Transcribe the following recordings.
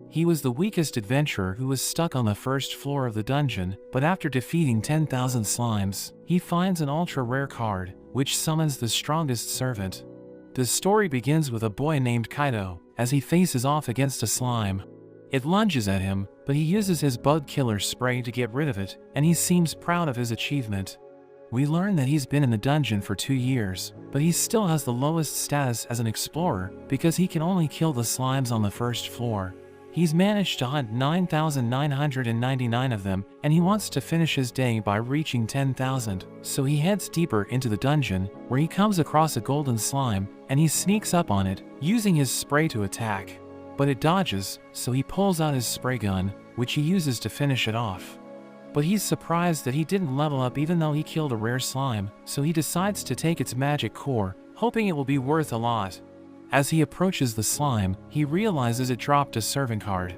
He was the weakest adventurer who was stuck on the first floor of the dungeon, but after defeating 10,000 slimes, he finds an ultra-rare card, which summons the strongest servant. The story begins with a boy named Kaido, as he faces off against a slime. It lunges at him, but he uses his bug killer spray to get rid of it, and he seems proud of his achievement. We learn that he's been in the dungeon for 2 years, but he still has the lowest status as an explorer because he can only kill the slimes on the first floor. He's managed to hunt 9,999 of them, and he wants to finish his day by reaching 10,000, so he heads deeper into the dungeon, where he comes across a golden slime, and he sneaks up on it, using his spray to attack. But it dodges, so he pulls out his spray gun, which he uses to finish it off. But he's surprised that he didn't level up even though he killed a rare slime, so he decides to take its magic core, hoping it will be worth a lot. As he approaches the slime, he realizes it dropped a servant card.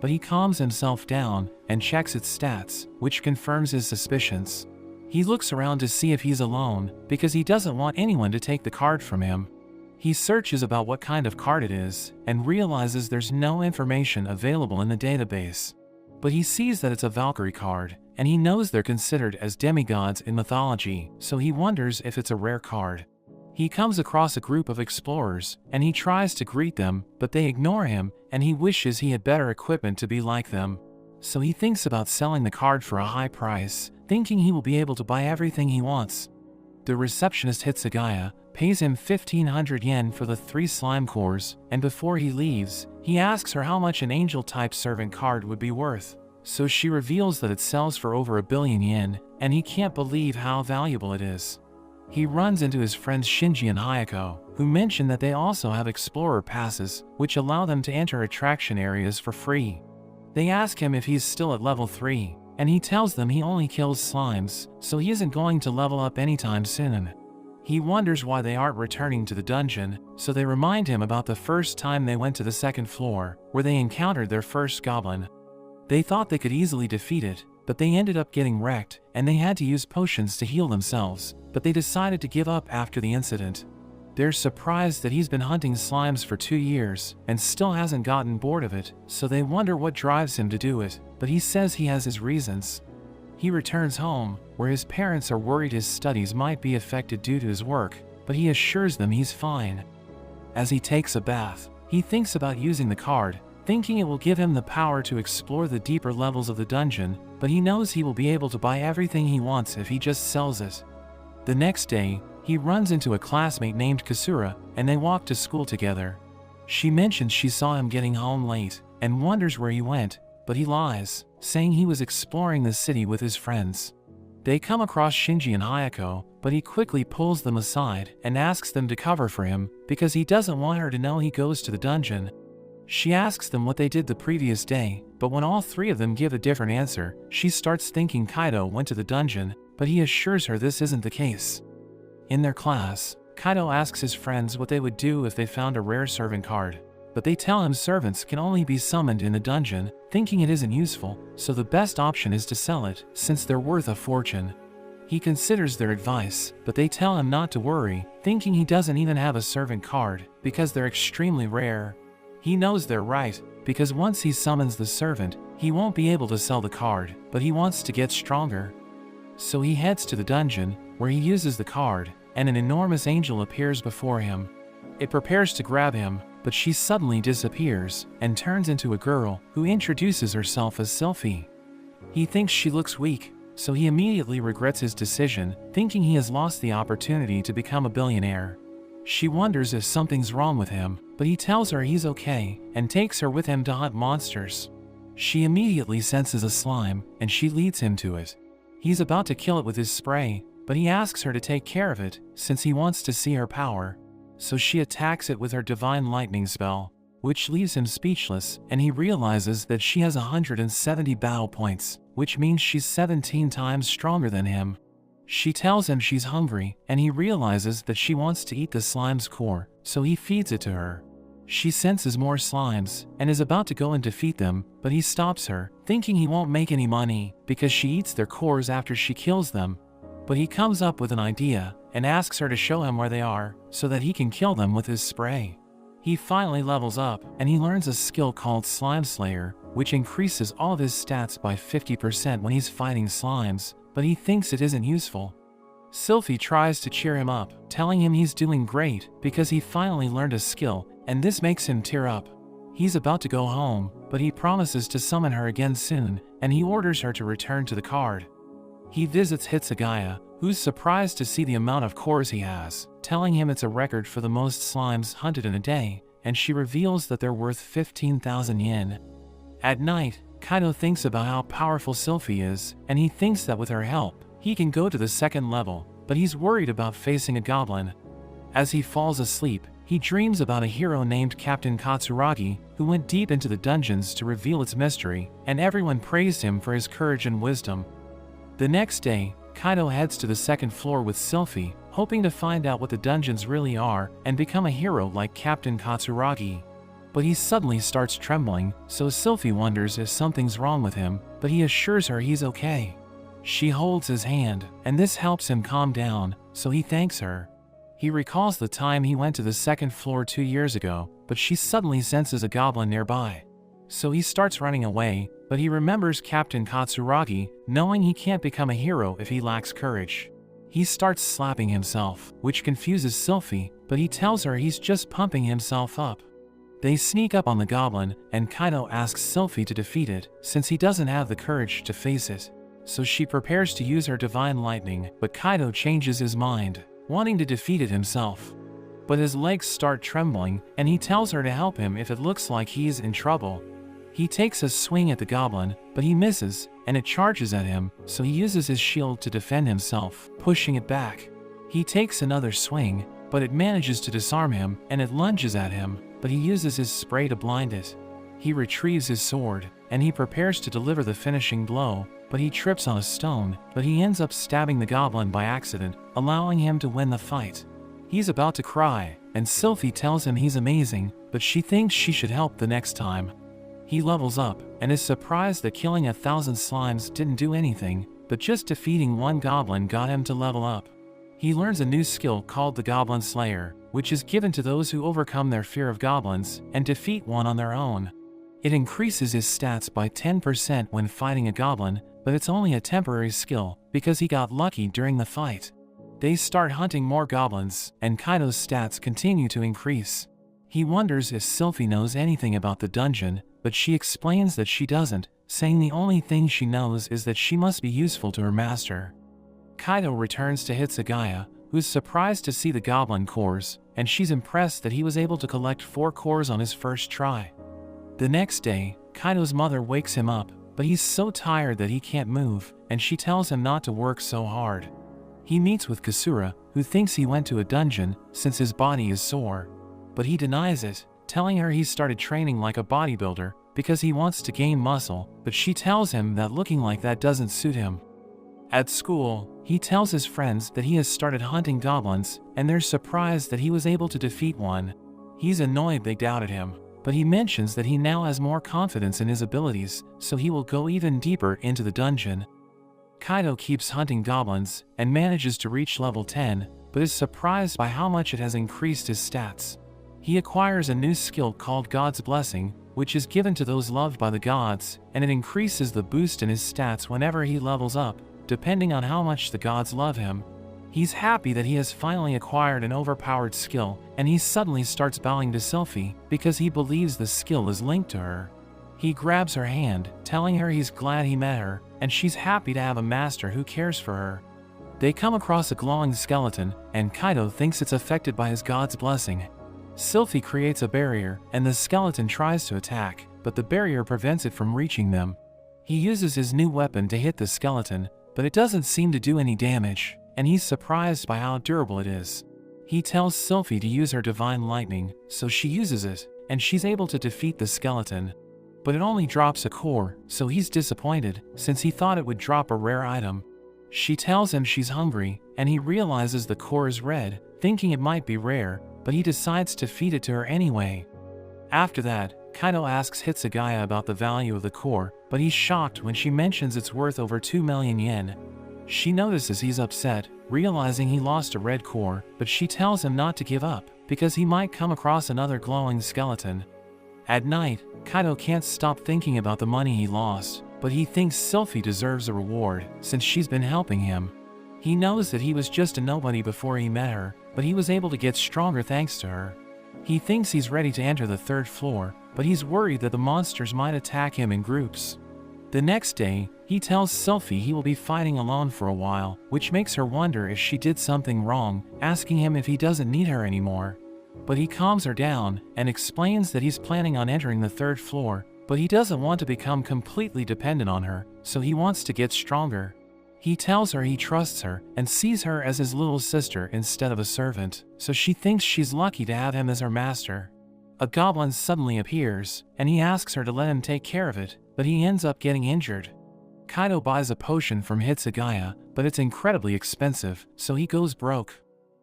But he calms himself down and checks its stats, which confirms his suspicions. He looks around to see if he's alone, because he doesn't want anyone to take the card from him. He searches about what kind of card it is, and realizes there's no information available in the database. But he sees that it's a Valkyrie card, and he knows they're considered as demigods in mythology, so he wonders if it's a rare card. He comes across a group of explorers, and he tries to greet them, but they ignore him, and he wishes he had better equipment to be like them. So he thinks about selling the card for a high price, thinking he will be able to buy everything he wants. The receptionist Hitsugaya pays him 1,500 yen for the 3 slime cores, and before he leaves, he asks her how much an angel-type servant card would be worth. So she reveals that it sells for over 1 billion yen, and he can't believe how valuable it is. He runs into his friends Shinji and Hayako, who mention that they also have explorer passes, which allow them to enter attraction areas for free. They ask him if he's still at level 3, and he tells them he only kills slimes, so he isn't going to level up anytime soon. He wonders why they aren't returning to the dungeon, so they remind him about the first time they went to the 2nd floor, where they encountered their first goblin. They thought they could easily defeat it, but they ended up getting wrecked, and they had to use potions to heal themselves, but they decided to give up after the incident. They're surprised that he's been hunting slimes for 2 years, and still hasn't gotten bored of it, so they wonder what drives him to do it, but he says he has his reasons. He returns home, where his parents are worried his studies might be affected due to his work, but he assures them he's fine. As he takes a bath, he thinks about using the card, thinking it will give him the power to explore the deeper levels of the dungeon, but he knows he will be able to buy everything he wants if he just sells it. The next day, he runs into a classmate named Kasura, and they walk to school together. She mentions she saw him getting home late, and wonders where he went, but he lies, saying he was exploring the city with his friends. They come across Shinji and Hayako, but he quickly pulls them aside and asks them to cover for him, because he doesn't want her to know he goes to the dungeon. She asks them what they did the previous day, but when all 3 of them give a different answer, she starts thinking Kaido went to the dungeon, but he assures her this isn't the case. In their class, Kaido asks his friends what they would do if they found a rare servant card, but they tell him servants can only be summoned in the dungeon, thinking it isn't useful, so the best option is to sell it, since they're worth a fortune. He considers their advice, but they tell him not to worry, thinking he doesn't even have a servant card, because they're extremely rare. He knows they're right, because once he summons the servant, he won't be able to sell the card, but he wants to get stronger. So he heads to the dungeon, where he uses the card, and an enormous angel appears before him. It prepares to grab him, but she suddenly disappears, and turns into a girl, who introduces herself as Sylphie. He thinks she looks weak, so he immediately regrets his decision, thinking he has lost the opportunity to become a billionaire. She wonders if something's wrong with him, but he tells her he's okay, and takes her with him to hunt monsters. She immediately senses a slime, and she leads him to it. He's about to kill it with his spray, but he asks her to take care of it, since he wants to see her power. So she attacks it with her divine lightning spell, which leaves him speechless, and he realizes that she has 170 battle points, which means she's 17 times stronger than him. She tells him she's hungry, and he realizes that she wants to eat the slime's core, so he feeds it to her. She senses more slimes, and is about to go and defeat them, but he stops her, thinking he won't make any money, because she eats their cores after she kills them. But he comes up with an idea, and asks her to show him where they are, so that he can kill them with his spray. He finally levels up, and he learns a skill called Slime Slayer, which increases all of his stats by 50% when he's fighting slimes, but he thinks it isn't useful. Sylphie tries to cheer him up, telling him he's doing great because he finally learned a skill, and this makes him tear up. He's about to go home, but he promises to summon her again soon, and he orders her to return to the card. He visits Hitsugaya, who's surprised to see the amount of cores he has, telling him it's a record for the most slimes hunted in a day, and she reveals that they're worth 15,000 yen. At night, Kaido thinks about how powerful Sylphie is, and he thinks that with her help, he can go to the second level, but he's worried about facing a goblin. As he falls asleep, he dreams about a hero named Captain Katsuragi, who went deep into the dungeons to reveal its mystery, and everyone praised him for his courage and wisdom. The next day, Kaido heads to the second floor with Sylphie, hoping to find out what the dungeons really are and become a hero like Captain Katsuragi. But he suddenly starts trembling, so Sylphie wonders if something's wrong with him, but he assures her he's okay. She holds his hand, and this helps him calm down, so he thanks her. He recalls the time he went to the second floor 2 years ago, but she suddenly senses a goblin nearby. So he starts running away, but he remembers Captain Katsuragi, knowing he can't become a hero if he lacks courage. He starts slapping himself, which confuses Sylphie, but he tells her he's just pumping himself up. They sneak up on the goblin, and Kaido asks Sylphie to defeat it, since he doesn't have the courage to face it. So she prepares to use her divine lightning, but Kaido changes his mind, wanting to defeat it himself. But his legs start trembling, and he tells her to help him if it looks like he's in trouble. He takes a swing at the goblin, but he misses, and it charges at him, so he uses his shield to defend himself, pushing it back. He takes another swing, but it manages to disarm him, and it lunges at him, but he uses his spray to blind it. He retrieves his sword, and he prepares to deliver the finishing blow, but he trips on a stone, but he ends up stabbing the goblin by accident, allowing him to win the fight. He's about to cry, and Sylphie tells him he's amazing, but she thinks she should help the next time. He levels up, and is surprised that killing 1,000 slimes didn't do anything, but just defeating one goblin got him to level up. He learns a new skill called the Goblin Slayer, which is given to those who overcome their fear of goblins and defeat one on their own. It increases his stats by 10% when fighting a goblin, but it's only a temporary skill, because he got lucky during the fight. They start hunting more goblins, and Kaido's stats continue to increase. He wonders if Sylphie knows anything about the dungeon, but she explains that she doesn't, saying the only thing she knows is that she must be useful to her master. Kaido returns to Hitsugaya, who's surprised to see the goblin cores, and she's impressed that he was able to collect 4 cores on his first try. The next day, Kaido's mother wakes him up, but he's so tired that he can't move, and she tells him not to work so hard. He meets with Kasura, who thinks he went to a dungeon since his body is sore. But he denies it, telling her he started training like a bodybuilder because he wants to gain muscle, but she tells him that looking like that doesn't suit him. At school, he tells his friends that he has started hunting goblins, and they're surprised that he was able to defeat one. He's annoyed they doubted him, but he mentions that he now has more confidence in his abilities, so he will go even deeper into the dungeon. Kaido keeps hunting goblins and manages to reach level 10, but is surprised by how much it has increased his stats. He acquires a new skill called God's Blessing, which is given to those loved by the gods, and it increases the boost in his stats whenever he levels up, depending on how much the gods love him. He's happy that he has finally acquired an overpowered skill, and he suddenly starts bowing to Sylphie because he believes the skill is linked to her. He grabs her hand, telling her he's glad he met her, and she's happy to have a master who cares for her. They come across a glowing skeleton, and Kaido thinks it's affected by his God's Blessing. Sylphie creates a barrier, and the skeleton tries to attack, but the barrier prevents it from reaching them. He uses his new weapon to hit the skeleton, but it doesn't seem to do any damage, and he's surprised by how durable it is. He tells Sylphie to use her divine lightning, so she uses it, and she's able to defeat the skeleton. But it only drops a core, so he's disappointed, since he thought it would drop a rare item. She tells him she's hungry, and he realizes the core is red, thinking it might be rare, but he decides to feed it to her anyway. After that, Kaido asks Hitsugaya about the value of the core, but he's shocked when she mentions it's worth over 2 million yen. She notices he's upset, realizing he lost a red core, but she tells him not to give up, because he might come across another glowing skeleton. At night, Kaido can't stop thinking about the money he lost, but he thinks Sylphie deserves a reward since she's been helping him. He knows that he was just a nobody before he met her, but he was able to get stronger thanks to her. He thinks he's ready to enter the 3rd floor, but he's worried that the monsters might attack him in groups. The next day, he tells Sylphie he will be fighting alone for a while, which makes her wonder if she did something wrong, asking him if he doesn't need her anymore. But he calms her down and explains that he's planning on entering the 3rd floor, but he doesn't want to become completely dependent on her, so he wants to get stronger. He tells her he trusts her and sees her as his little sister instead of a servant, so she thinks she's lucky to have him as her master. A goblin suddenly appears, and he asks her to let him take care of it, but he ends up getting injured. Kaido buys a potion from Hitsugaya, but it's incredibly expensive, so he goes broke.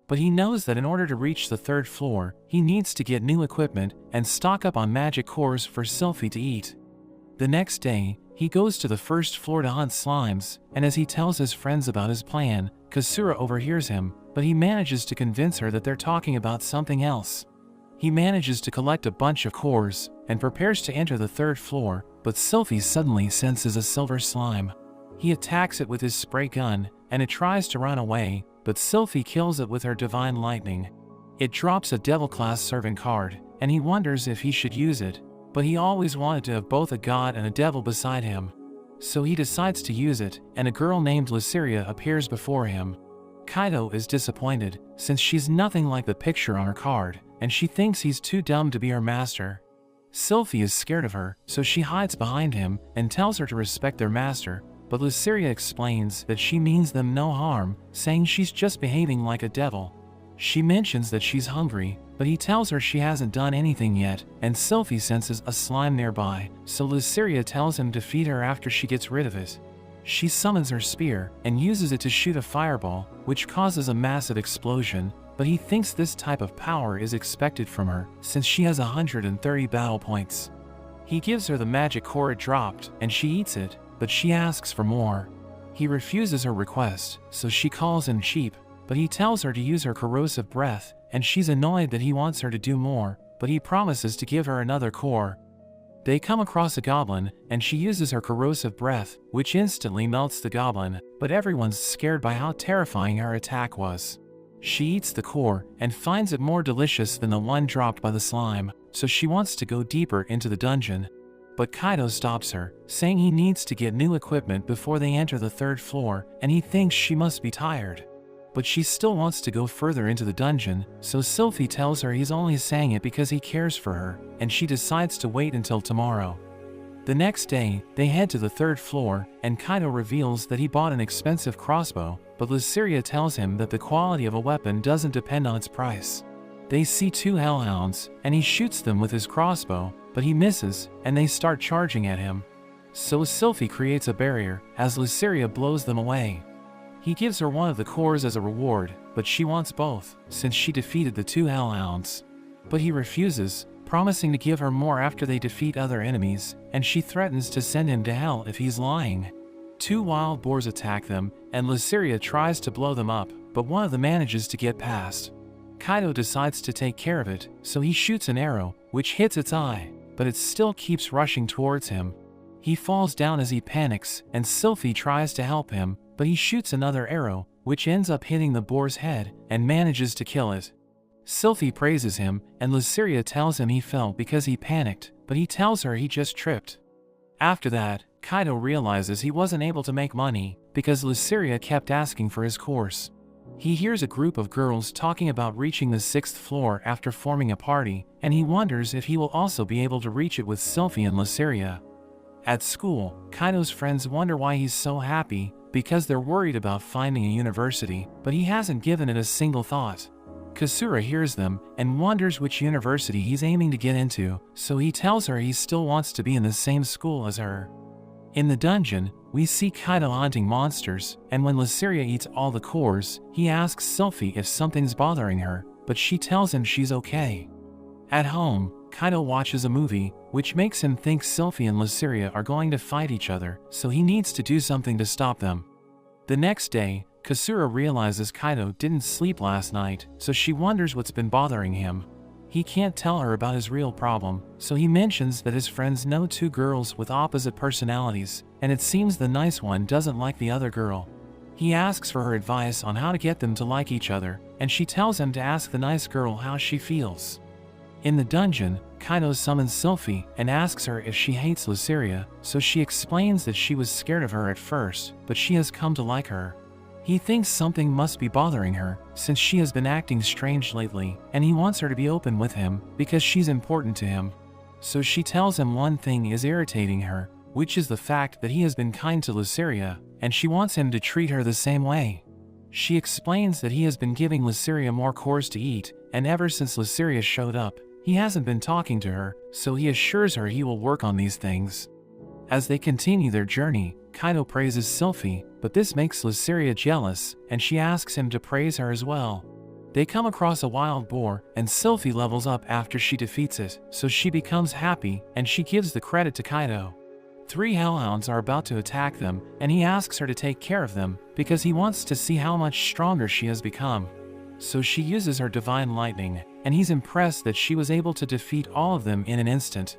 But he knows that in order to reach the 3rd floor, he needs to get new equipment and stock up on magic cores for Sylphie to eat. The next day, he goes to the 1st floor to hunt slimes, and as he tells his friends about his plan, Kasura overhears him, but he manages to convince her that they're talking about something else. He manages to collect a bunch of cores, and prepares to enter the 3rd floor, but Sylphie suddenly senses a silver slime. He attacks it with his spray gun, and it tries to run away, but Sylphie kills it with her divine lightning. It drops a devil-class servant card, and he wonders if he should use it, but he always wanted to have both a god and a devil beside him. So he decides to use it, and a girl named Lyciria appears before him. Kaido is disappointed, since she's nothing like the picture on her card, and she thinks he's too dumb to be her master. Sylphie is scared of her, so she hides behind him and tells her to respect their master, but Lyciria explains that she means them no harm, saying she's just behaving like a devil. She mentions that she's hungry, but he tells her she hasn't done anything yet, and Sylphie senses a slime nearby, so Lyciria tells him to feed her after she gets rid of it. She summons her spear and uses it to shoot a fireball, which causes a massive explosion, but he thinks this type of power is expected from her, since she has 130 battle points. He gives her the magic core it dropped, and she eats it, but she asks for more. He refuses her request, so she calls him cheap, but he tells her to use her corrosive breath, and she's annoyed that he wants her to do more, but he promises to give her another core. They come across a goblin, and she uses her corrosive breath, which instantly melts the goblin, but everyone's scared by how terrifying her attack was. She eats the core, and finds it more delicious than the one dropped by the slime, so she wants to go deeper into the dungeon. But Kaido stops her, saying he needs to get new equipment before they enter the 3rd floor, and he thinks she must be tired. But she still wants to go further into the dungeon, so Sylphie tells her he's only saying it because he cares for her, and she decides to wait until tomorrow. The next day, they head to the 3rd floor, and Kaido reveals that he bought an expensive crossbow, but Lyciria tells him that the quality of a weapon doesn't depend on its price. They see 2 hellhounds, and he shoots them with his crossbow, but he misses, and they start charging at him. So Sylphie creates a barrier, as Lyciria blows them away. He gives her one of the cores as a reward, but she wants both, since she defeated the 2 hellhounds. But he refuses, promising to give her more after they defeat other enemies, and she threatens to send him to hell if he's lying. 2 wild boars attack them, and Lyciria tries to blow them up, but one of them manages to get past. Kaido decides to take care of it, so he shoots an arrow, which hits its eye, but it still keeps rushing towards him. He falls down as he panics, and Sylphie tries to help him, but he shoots another arrow, which ends up hitting the boar's head, and manages to kill it. Sylphie praises him, and Lyciria tells him he fell because he panicked, but he tells her he just tripped. After that, Kaido realizes he wasn't able to make money, because Lyciria kept asking for his course. He hears a group of girls talking about reaching the 6th floor after forming a party, and he wonders if he will also be able to reach it with Sylphie and Lyciria. At school, Kaido's friends wonder why he's so happy, because they're worried about finding a university, but he hasn't given it a single thought. Kasura hears them, and wonders which university he's aiming to get into, so he tells her he still wants to be in the same school as her. In the dungeon, we see Kaido hunting monsters, and when Lyciria eats all the cores, he asks Sylphie if something's bothering her, but she tells him she's okay. At home, Kaido watches a movie, which makes him think Sylphie and Lyciria are going to fight each other, so he needs to do something to stop them. The next day, Kasura realizes Kaido didn't sleep last night, so she wonders what's been bothering him. He can't tell her about his real problem, so he mentions that his friends know two girls with opposite personalities, and it seems the nice one doesn't like the other girl. He asks for her advice on how to get them to like each other, and she tells him to ask the nice girl how she feels. In the dungeon, Kaido summons Sylphie and asks her if she hates Luceria, so she explains that she was scared of her at first, but she has come to like her. He thinks something must be bothering her, since she has been acting strange lately, and he wants her to be open with him, because she's important to him. So she tells him one thing is irritating her, which is the fact that he has been kind to Luceria, and she wants him to treat her the same way. She explains that he has been giving Luceria more cores to eat, and ever since Luceria showed up, he hasn't been talking to her, so he assures her he will work on these things. As they continue their journey, Kaido praises Sylphie, but this makes Luceria jealous, and she asks him to praise her as well. They come across a wild boar, and Sylphie levels up after she defeats it, so she becomes happy, and she gives the credit to Kaido. 3 hellhounds are about to attack them, and he asks her to take care of them, because he wants to see how much stronger she has become. So she uses her divine lightning, and he's impressed that she was able to defeat all of them in an instant.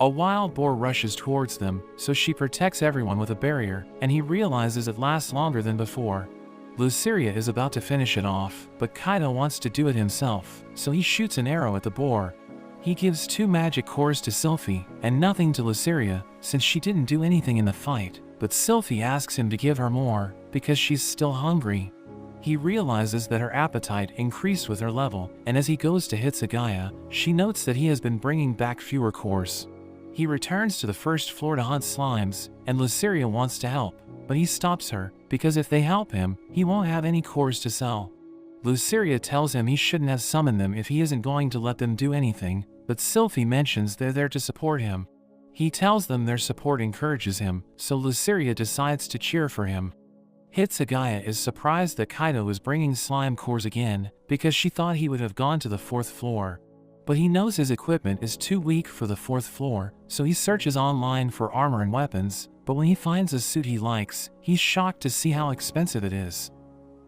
A wild boar rushes towards them, so she protects everyone with a barrier, and he realizes it lasts longer than before. Luceria is about to finish it off, but Kaido wants to do it himself, so he shoots an arrow at the boar. He gives 2 magic cores to Sylphie, and nothing to Luceria, since she didn't do anything in the fight, but Sylphie asks him to give her more, because she's still hungry. He realizes that her appetite increased with her level, and as he goes to Hitsugaya, she notes that he has been bringing back fewer cores. He returns to the first floor to hunt slimes, and Luceria wants to help, but he stops her, because if they help him, he won't have any cores to sell. Luceria tells him he shouldn't have summoned them if he isn't going to let them do anything, but Sylphie mentions they're there to support him. He tells them their support encourages him, so Luceria decides to cheer for him. Hitsugaya is surprised that Kaido is bringing slime cores again, because she thought he would have gone to the 4th floor. But he knows his equipment is too weak for the 4th floor, so he searches online for armor and weapons, but when he finds a suit he likes, he's shocked to see how expensive it is.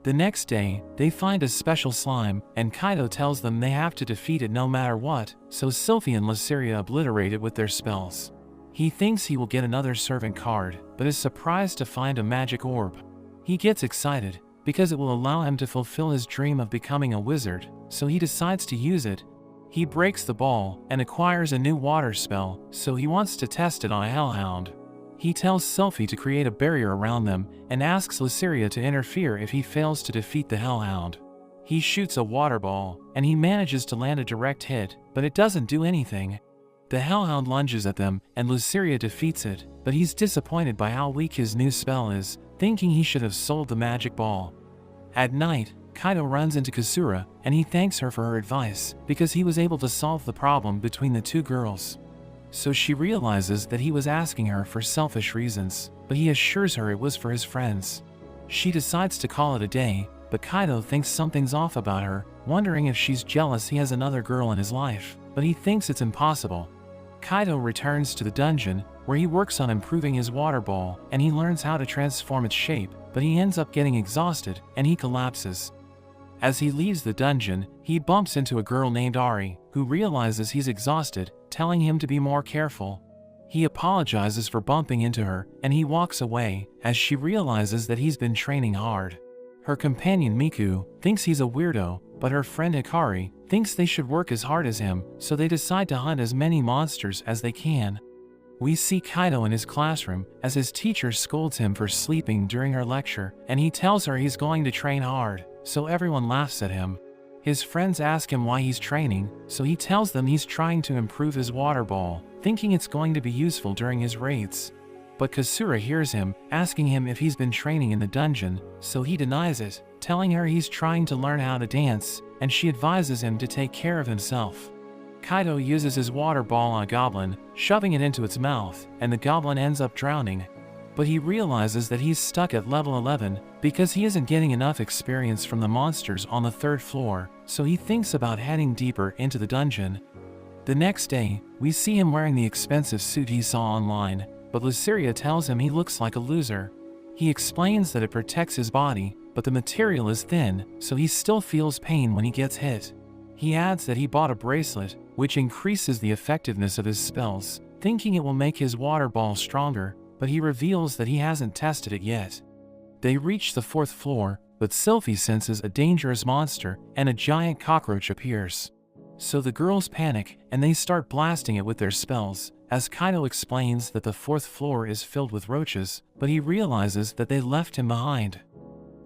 The next day, they find a special slime, and Kaido tells them they have to defeat it no matter what, so Sylphie and Luceria obliterate it with their spells. He thinks he will get another servant card, but is surprised to find a magic orb. He gets excited, because it will allow him to fulfill his dream of becoming a wizard, so he decides to use it. He breaks the ball and acquires a new water spell, so he wants to test it on a hellhound. He tells Sylphie to create a barrier around them and asks Luceria to interfere if he fails to defeat the hellhound. He shoots a water ball, and he manages to land a direct hit, but it doesn't do anything. The hellhound lunges at them, and Luceria defeats it, but he's disappointed by how weak his new spell is, thinking he should have sold the magic ball. At night, Kaido runs into Kasura, and he thanks her for her advice, because he was able to solve the problem between the 2 girls. So she realizes that he was asking her for selfish reasons, but he assures her it was for his friends. She decides to call it a day, but Kaido thinks something's off about her, wondering if she's jealous he has another girl in his life, but he thinks it's impossible. Kaido returns to the dungeon, where he works on improving his water ball, and he learns how to transform its shape, but he ends up getting exhausted, and he collapses. As he leaves the dungeon, he bumps into a girl named Ari, who realizes he's exhausted, telling him to be more careful. He apologizes for bumping into her, and he walks away, as she realizes that he's been training hard. Her companion Miku thinks he's a weirdo, but her friend Hikari thinks they should work as hard as him, so they decide to hunt as many monsters as they can. We see Kaido in his classroom, as his teacher scolds him for sleeping during her lecture, and he tells her he's going to train hard, so everyone laughs at him. His friends ask him why he's training, so he tells them he's trying to improve his water ball, thinking it's going to be useful during his raids. But Kasura hears him, asking him if he's been training in the dungeon, so he denies it, telling her he's trying to learn how to dance, and she advises him to take care of himself. Kaido uses his water ball on a goblin, shoving it into its mouth, and the goblin ends up drowning. But he realizes that he's stuck at level 11 because he isn't getting enough experience from the monsters on the 3rd floor, so he thinks about heading deeper into the dungeon. The next day, we see him wearing the expensive suit he saw online, but Luceria tells him he looks like a loser. He explains that it protects his body, but the material is thin, so he still feels pain when he gets hit. He adds that he bought a bracelet, which increases the effectiveness of his spells, thinking it will make his water ball stronger, but he reveals that he hasn't tested it yet. They reach the 4th floor, but Sylphie senses a dangerous monster and a giant cockroach appears. So the girls panic and they start blasting it with their spells, as Kaido explains that the 4th floor is filled with roaches, but he realizes that they left him behind.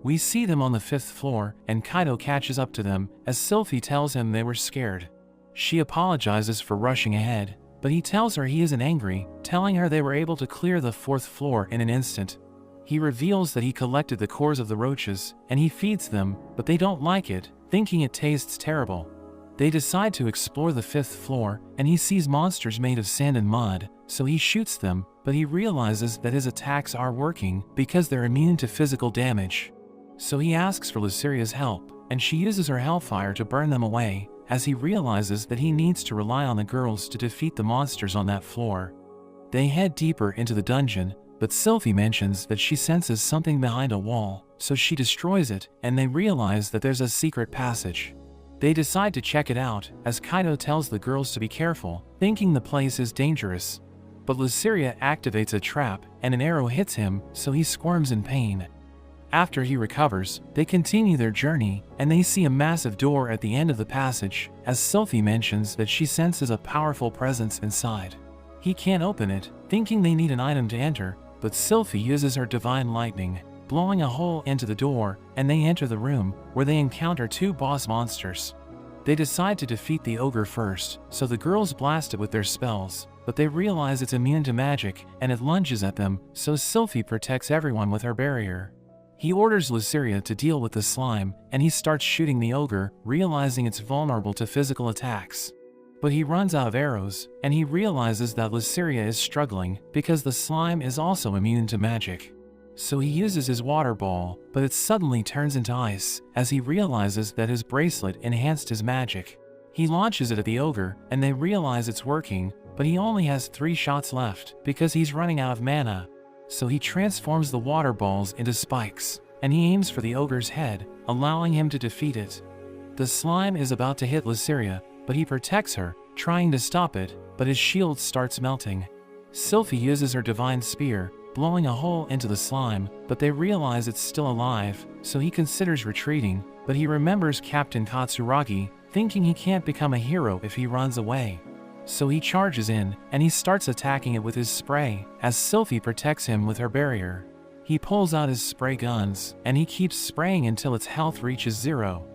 We see them on the 5th floor, and Kaido catches up to them as Sylphie tells him they were scared. She apologizes for rushing ahead, but he tells her he isn't angry, telling her they were able to clear the 4th floor in an instant. He reveals that he collected the cores of the roaches, and he feeds them, but they don't like it, thinking it tastes terrible. They decide to explore the 5th floor, and he sees monsters made of sand and mud, so he shoots them, but he realizes that his attacks are working because they're immune to physical damage. So he asks for Luceria's help, and she uses her hellfire to burn them away, as he realizes that he needs to rely on the girls to defeat the monsters on that floor. They head deeper into the dungeon, but Sylphie mentions that she senses something behind a wall, so she destroys it, and they realize that there's a secret passage. They decide to check it out, as Kaido tells the girls to be careful, thinking the place is dangerous. But Luceria activates a trap, and an arrow hits him, so he squirms in pain. After he recovers, they continue their journey, and they see a massive door at the end of the passage, as Sylphie mentions that she senses a powerful presence inside. He can't open it, thinking they need an item to enter, but Sylphie uses her divine lightning, blowing a hole into the door, and they enter the room, where they encounter 2 boss monsters. They decide to defeat the ogre first, so the girls blast it with their spells, but they realize it's immune to magic, and it lunges at them, so Sylphie protects everyone with her barrier. He orders Luceria to deal with the slime, and he starts shooting the ogre, realizing it's vulnerable to physical attacks. But he runs out of arrows, and he realizes that Luceria is struggling because the slime is also immune to magic. So he uses his water ball, but it suddenly turns into ice, as he realizes that his bracelet enhanced his magic. He launches it at the ogre, and they realize it's working, but he only has 3 shots left because he's running out of mana. So he transforms the water balls into spikes, and he aims for the ogre's head, allowing him to defeat it. The slime is about to hit Luceria, but he protects her, trying to stop it, but his shield starts melting. Sylphie uses her divine spear, blowing a hole into the slime, but they realize it's still alive, so he considers retreating, but he remembers Captain Katsuragi, thinking he can't become a hero if he runs away. So he charges in, and he starts attacking it with his spray, as Sylphie protects him with her barrier. He pulls out his spray guns, and he keeps spraying until its health reaches 0.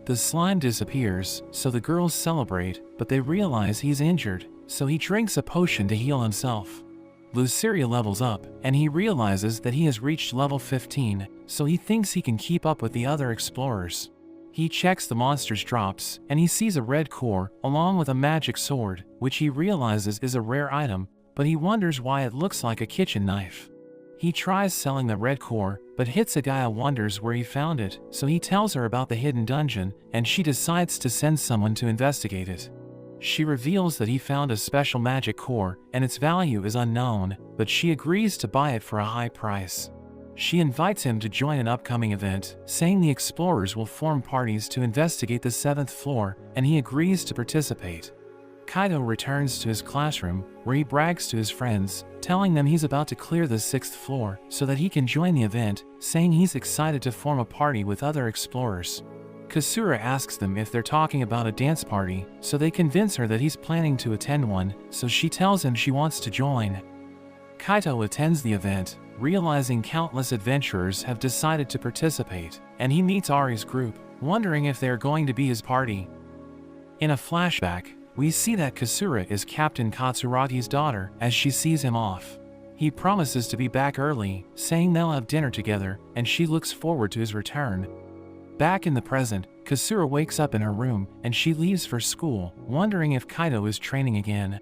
The slime disappears, so the girls celebrate, but they realize he's injured, so he drinks a potion to heal himself. Luceria levels up, and he realizes that he has reached level 15, so he thinks he can keep up with the other explorers. He checks the monster's drops, and he sees a red core, along with a magic sword, which he realizes is a rare item, but he wonders why it looks like a kitchen knife. He tries selling the red core, but Hitsugaya wonders where he found it, so he tells her about the hidden dungeon, and she decides to send someone to investigate it. She reveals that he found a special magic core, and its value is unknown, but she agrees to buy it for a high price. She invites him to join an upcoming event, saying the explorers will form parties to investigate the 7th floor, and he agrees to participate. Kaido returns to his classroom, where he brags to his friends, telling them he's about to clear the 6th floor so that he can join the event, saying he's excited to form a party with other explorers. Kasura asks them if they're talking about a dance party, so they convince her that he's planning to attend one, so she tells him she wants to join. Kaito attends the event, realizing countless adventurers have decided to participate, and he meets Ari's group, wondering if they are going to be his party. In a flashback, we see that Kasura is Captain Katsuragi's daughter as she sees him off. He promises to be back early, saying they'll have dinner together, and she looks forward to his return. Back in the present, Kasura wakes up in her room, and she leaves for school, wondering if Kaido is training again.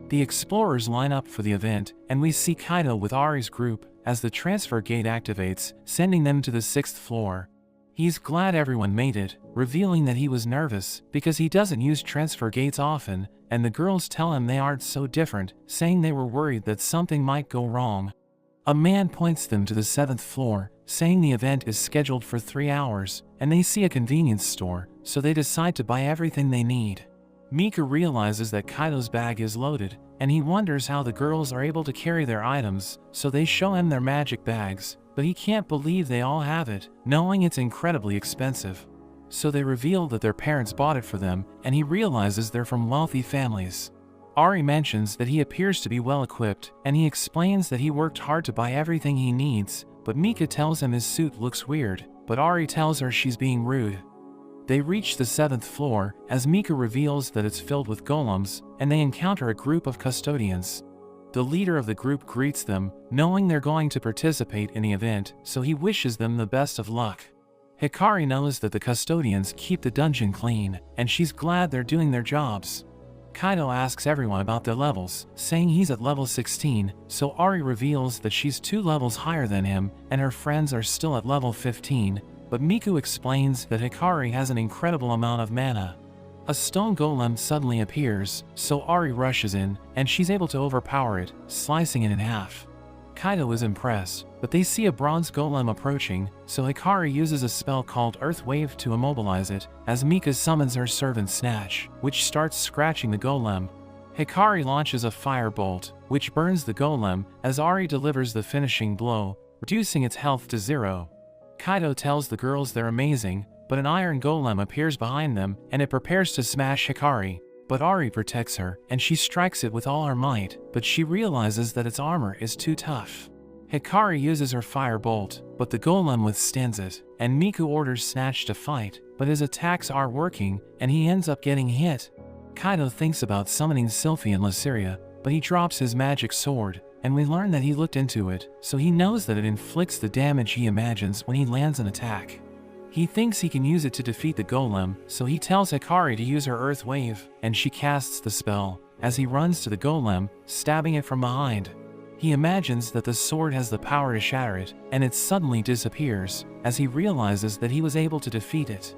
The explorers line up for the event, and we see Kaido with Ari's group as the transfer gate activates, sending them to the 6th floor. He's glad everyone made it, revealing that he was nervous because he doesn't use transfer gates often, and the girls tell him they aren't so different, saying they were worried that something might go wrong. A man points them to the 7th floor, saying the event is scheduled for 3 hours, and they see a convenience store, so they decide to buy everything they need. Mika realizes that Kaido's bag is loaded, and he wonders how the girls are able to carry their items, so they show him their magic bags, but he can't believe they all have it, knowing it's incredibly expensive. So they reveal that their parents bought it for them, and he realizes they're from wealthy families. Ari mentions that he appears to be well equipped, and he explains that he worked hard to buy everything he needs, but Mika tells him his suit looks weird, but Ari tells her she's being rude. They reach the 7th floor, as Mika reveals that it's filled with golems, and they encounter a group of custodians. The leader of the group greets them, knowing they're going to participate in the event, so he wishes them the best of luck. Hikari knows that the custodians keep the dungeon clean, and she's glad they're doing their jobs. Kaido asks everyone about their levels, saying he's at level 16, so Ari reveals that she's 2 levels higher than him, and her friends are still at level 15, but Miku explains that Hikari has an incredible amount of mana. A stone golem suddenly appears, so Ari rushes in, and she's able to overpower it, slicing it in half. Kaido is impressed, but they see a bronze golem approaching, so Hikari uses a spell called Earth Wave to immobilize it, as Mika summons her servant Snatch, which starts scratching the golem. Hikari launches a fire bolt, which burns the golem, as Ari delivers the finishing blow, reducing its health to 0. Kaido tells the girls they're amazing, but an iron golem appears behind them, and it prepares to smash Hikari. But Ari protects her, and she strikes it with all her might, but she realizes that its armor is too tough. Hikari uses her fire bolt, but the golem withstands it, and Miku orders Snatch to fight, but his attacks are working, and he ends up getting hit. Kaido thinks about summoning Sylphie and Lyciria, but he drops his magic sword, and we learn that he looked into it, so he knows that it inflicts the damage he imagines when he lands an attack. He thinks he can use it to defeat the golem, so he tells Hikari to use her Earth Wave, and she casts the spell, as he runs to the golem, stabbing it from behind. He imagines that the sword has the power to shatter it, and it suddenly disappears, as he realizes that he was able to defeat it.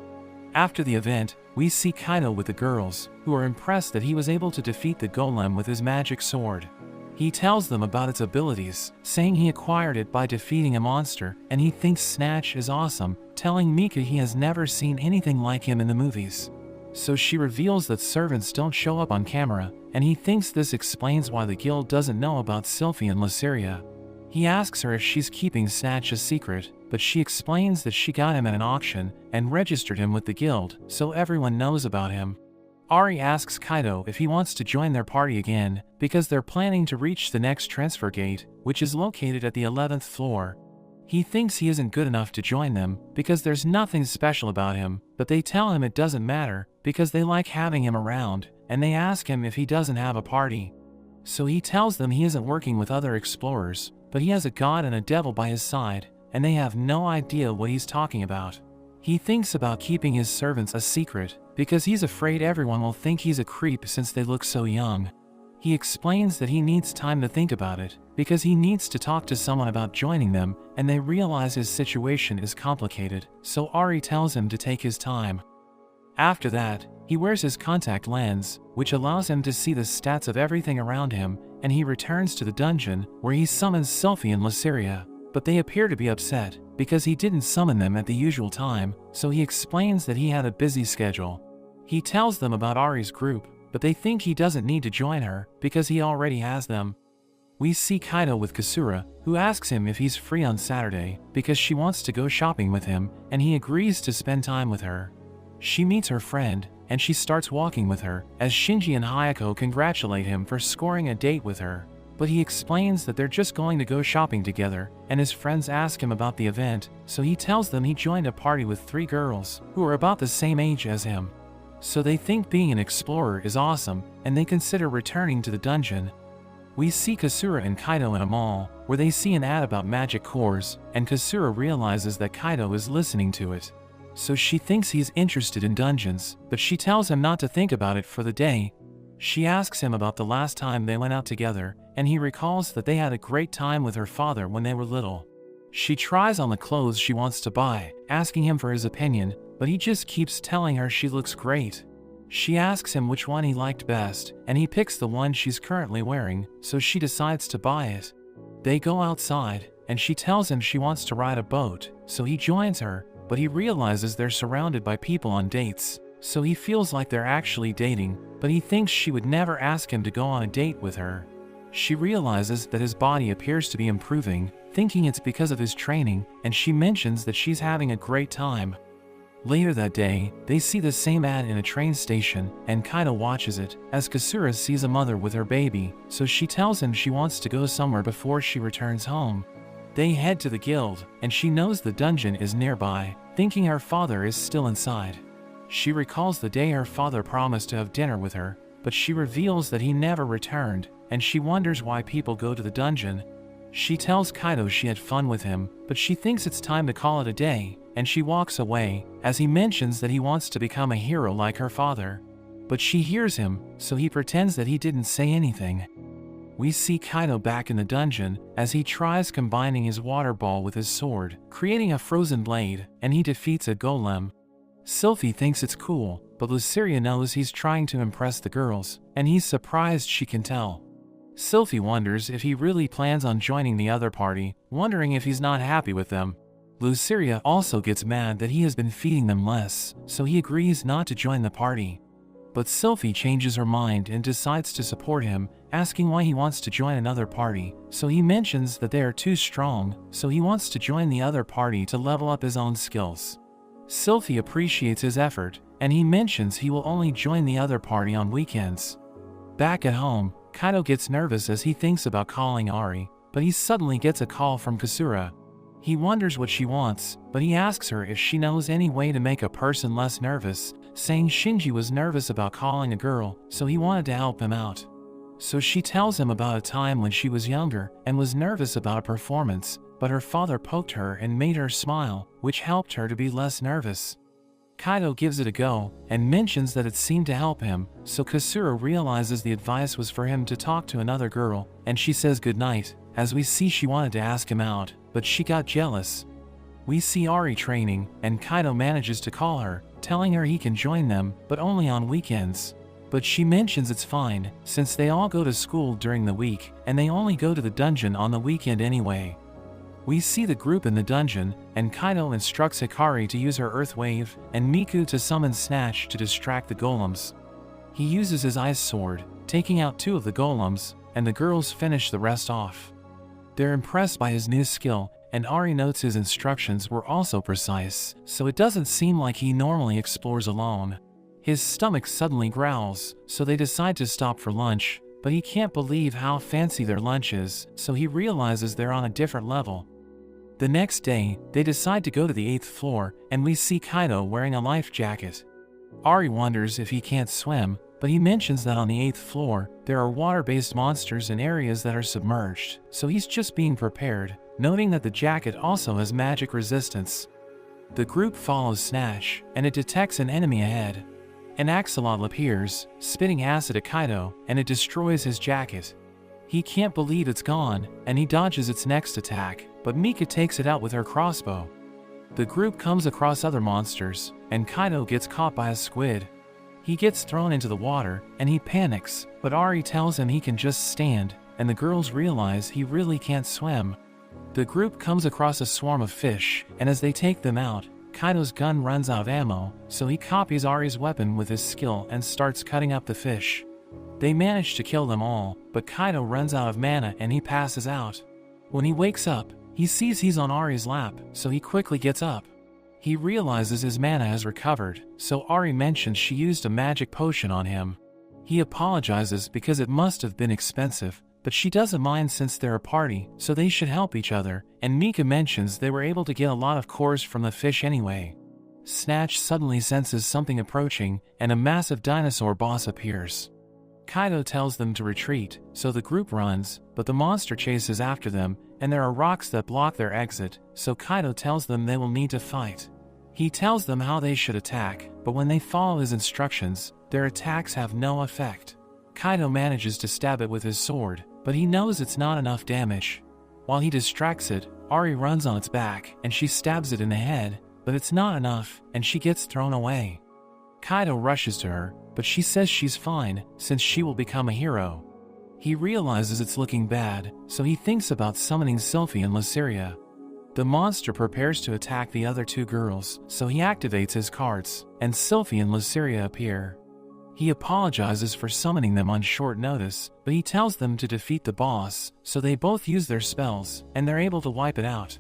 After the event, we see Kaido with the girls, who are impressed that he was able to defeat the golem with his magic sword. He tells them about its abilities, saying he acquired it by defeating a monster, and he thinks Snatch is awesome, telling Mika he has never seen anything like him in the movies. So she reveals that servants don't show up on camera, and he thinks this explains why the guild doesn't know about Sylphie and Lyciria. He asks her if she's keeping Snatch a secret, but she explains that she got him at an auction and registered him with the guild, so everyone knows about him. Ari asks Kaido if he wants to join their party again, because they're planning to reach the next transfer gate, which is located at the 11th floor. He thinks he isn't good enough to join them, because there's nothing special about him, but they tell him it doesn't matter, because they like having him around, and they ask him if he doesn't have a party. So he tells them he isn't working with other explorers, but he has a god and a devil by his side, and they have no idea what he's talking about. He thinks about keeping his servants a secret, because he's afraid everyone will think he's a creep since they look so young. He explains that he needs time to think about it, because he needs to talk to someone about joining them, and they realize his situation is complicated, so Ari tells him to take his time. After that, he wears his contact lens, which allows him to see the stats of everything around him, and he returns to the dungeon, where he summons Sylphie and Lyciria, but they appear to be upset, because he didn't summon them at the usual time, so he explains that he had a busy schedule. He tells them about Ari's group, but they think he doesn't need to join her, because he already has them. We see Kaido with Kasura, who asks him if he's free on Saturday, because she wants to go shopping with him, and he agrees to spend time with her. She meets her friend, and she starts walking with her, as Shinji and Hayako congratulate him for scoring a date with her. But he explains that they're just going to go shopping together, and his friends ask him about the event, so he tells them he joined a party with 3 girls, who are about the same age as him. So they think being an explorer is awesome, and they consider returning to the dungeon. We see Kasura and Kaido in a mall, where they see an ad about magic cores, and Kasura realizes that Kaido is listening to it. So she thinks he's interested in dungeons, but she tells him not to think about it for the day. She asks him about the last time they went out together, and he recalls that they had a great time with her father when they were little. She tries on the clothes she wants to buy, asking him for his opinion, but he just keeps telling her she looks great. She asks him which one he liked best, and he picks the one she's currently wearing, so she decides to buy it. They go outside, and she tells him she wants to ride a boat, so he joins her, but he realizes they're surrounded by people on dates, so he feels like they're actually dating, but he thinks she would never ask him to go on a date with her. She realizes that his body appears to be improving, thinking it's because of his training, and she mentions that she's having a great time. Later that day, they see the same ad in a train station, and Kaido watches it, as Kasura sees a mother with her baby, so she tells him she wants to go somewhere before she returns home. They head to the guild, and she knows the dungeon is nearby, thinking her father is still inside. She recalls the day her father promised to have dinner with her, but she reveals that he never returned, and she wonders why people go to the dungeon. She tells Kaido she had fun with him, but she thinks it's time to call it a day, and she walks away, as he mentions that he wants to become a hero like her father. But she hears him, so he pretends that he didn't say anything. We see Kaido back in the dungeon, as he tries combining his water ball with his sword, creating a frozen blade, and he defeats a golem. Sylphie thinks it's cool, but Luceria knows he's trying to impress the girls, and he's surprised she can tell. Sylphie wonders if he really plans on joining the other party, wondering if he's not happy with them. Luceria also gets mad that he has been feeding them less, so he agrees not to join the party. But Sylphie changes her mind and decides to support him, asking why he wants to join another party, so he mentions that they are too strong, so he wants to join the other party to level up his own skills. Sylphie appreciates his effort, and he mentions he will only join the other party on weekends. Back at home, Kaido gets nervous as he thinks about calling Ari, but he suddenly gets a call from Kasura. He wonders what she wants, but he asks her if she knows any way to make a person less nervous, saying Shinji was nervous about calling a girl, so he wanted to help him out. So she tells him about a time when she was younger and was nervous about a performance, but her father poked her and made her smile, which helped her to be less nervous. Kaido gives it a go, and mentions that it seemed to help him, so Kasura realizes the advice was for him to talk to another girl, and she says goodnight, as we see she wanted to ask him out, but she got jealous. We see Ari training, and Kaido manages to call her, telling her he can join them, but only on weekends. But she mentions it's fine, since they all go to school during the week, and they only go to the dungeon on the weekend anyway. We see the group in the dungeon, and Kaido instructs Hikari to use her Earth Wave, and Miku to summon Snatch to distract the golems. He uses his Ice Sword, taking out 2 of the golems, and the girls finish the rest off. They're impressed by his new skill, and Ari notes his instructions were also precise, so it doesn't seem like he normally explores alone. His stomach suddenly growls, so they decide to stop for lunch, but he can't believe how fancy their lunch is, so he realizes they're on a different level. The next day, they decide to go to the 8th floor, and we see Kaido wearing a life jacket. Ari wonders if he can't swim, but he mentions that on the 8th floor, there are water-based monsters in areas that are submerged, so he's just being prepared, noting that the jacket also has magic resistance. The group follows Snatch, and it detects an enemy ahead. An axolotl appears, spitting acid at Kaido, and it destroys his jacket. He can't believe it's gone, and he dodges its next attack, but Mika takes it out with her crossbow. The group comes across other monsters, and Kaido gets caught by a squid. He gets thrown into the water, and he panics, but Ari tells him he can just stand, and the girls realize he really can't swim. The group comes across a swarm of fish, and as they take them out, Kaido's gun runs out of ammo, so he copies Ari's weapon with his skill and starts cutting up the fish. They manage to kill them all, but Kaido runs out of mana and he passes out. When he wakes up, he sees he's on Ari's lap, so he quickly gets up. He realizes his mana has recovered, so Ari mentions she used a magic potion on him. He apologizes because it must have been expensive, but she doesn't mind since they're a party, so they should help each other, and Mika mentions they were able to get a lot of cores from the fish anyway. Snatch suddenly senses something approaching, and a massive dinosaur boss appears. Kaido tells them to retreat, so the group runs, but the monster chases after them, and there are rocks that block their exit, so Kaido tells them they will need to fight. He tells them how they should attack, but when they follow his instructions, their attacks have no effect. Kaido manages to stab it with his sword, but he knows it's not enough damage. While he distracts it, Ari runs on its back, and she stabs it in the head, but it's not enough, and she gets thrown away. Kaido rushes to her, but she says she's fine, since she will become a hero. He realizes it's looking bad, so he thinks about summoning Sylphie and Lysiria. The monster prepares to attack the other two girls, so he activates his cards, and Sylphie and Lysiria appear. He apologizes for summoning them on short notice, but he tells them to defeat the boss, so they both use their spells, and they're able to wipe it out.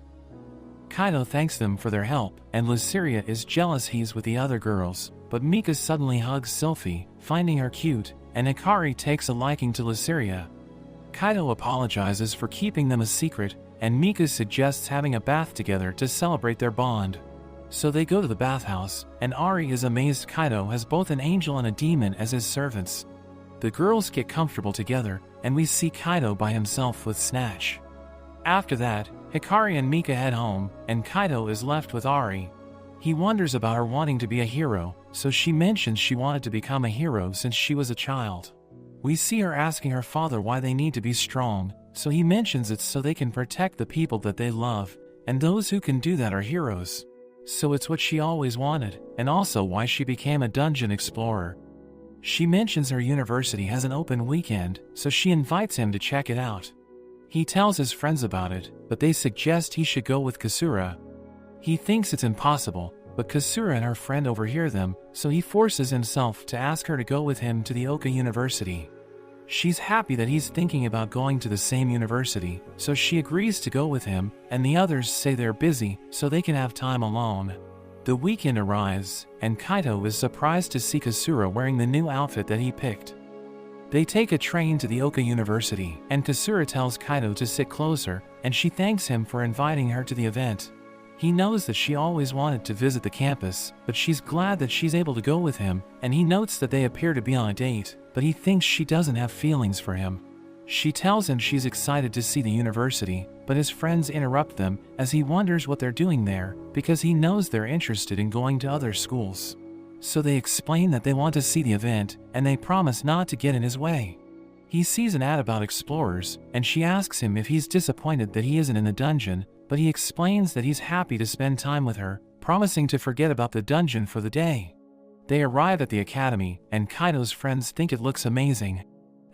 Kaido thanks them for their help, and Lysiria is jealous he's with the other girls, but Mika suddenly hugs Sylphie, finding her cute, and Hikari takes a liking to Lysiria. Kaido apologizes for keeping them a secret, and Mika suggests having a bath together to celebrate their bond. So they go to the bathhouse, and Ari is amazed Kaido has both an angel and a demon as his servants. The girls get comfortable together, and we see Kaido by himself with Snatch. After that, Hikari and Mika head home, and Kaido is left with Ari. He wonders about her wanting to be a hero, so she mentions she wanted to become a hero since she was a child. We see her asking her father why they need to be strong, so he mentions it's so they can protect the people that they love, and those who can do that are heroes. So it's what she always wanted, and also why she became a dungeon explorer. She mentions her university has an open weekend, so she invites him to check it out. He tells his friends about it, but they suggest he should go with Kasura. He thinks it's impossible, but Kasura and her friend overhear them, so he forces himself to ask her to go with him to the Oka University. She's happy that he's thinking about going to the same university, so she agrees to go with him, and the others say they're busy, so they can have time alone. The weekend arrives, and Kaido is surprised to see Kasura wearing the new outfit that he picked. They take a train to the Oka University, and Kasura tells Kaido to sit closer, and she thanks him for inviting her to the event. He knows that she always wanted to visit the campus, but she's glad that she's able to go with him, and he notes that they appear to be on a date, but he thinks she doesn't have feelings for him. She tells him she's excited to see the university, but his friends interrupt them as he wonders what they're doing there, because he knows they're interested in going to other schools. So they explain that they want to see the event, and they promise not to get in his way. He sees an ad about explorers, and she asks him if he's disappointed that he isn't in the dungeon, but he explains that he's happy to spend time with her, promising to forget about the dungeon for the day. They arrive at the academy, and Kaido's friends think it looks amazing.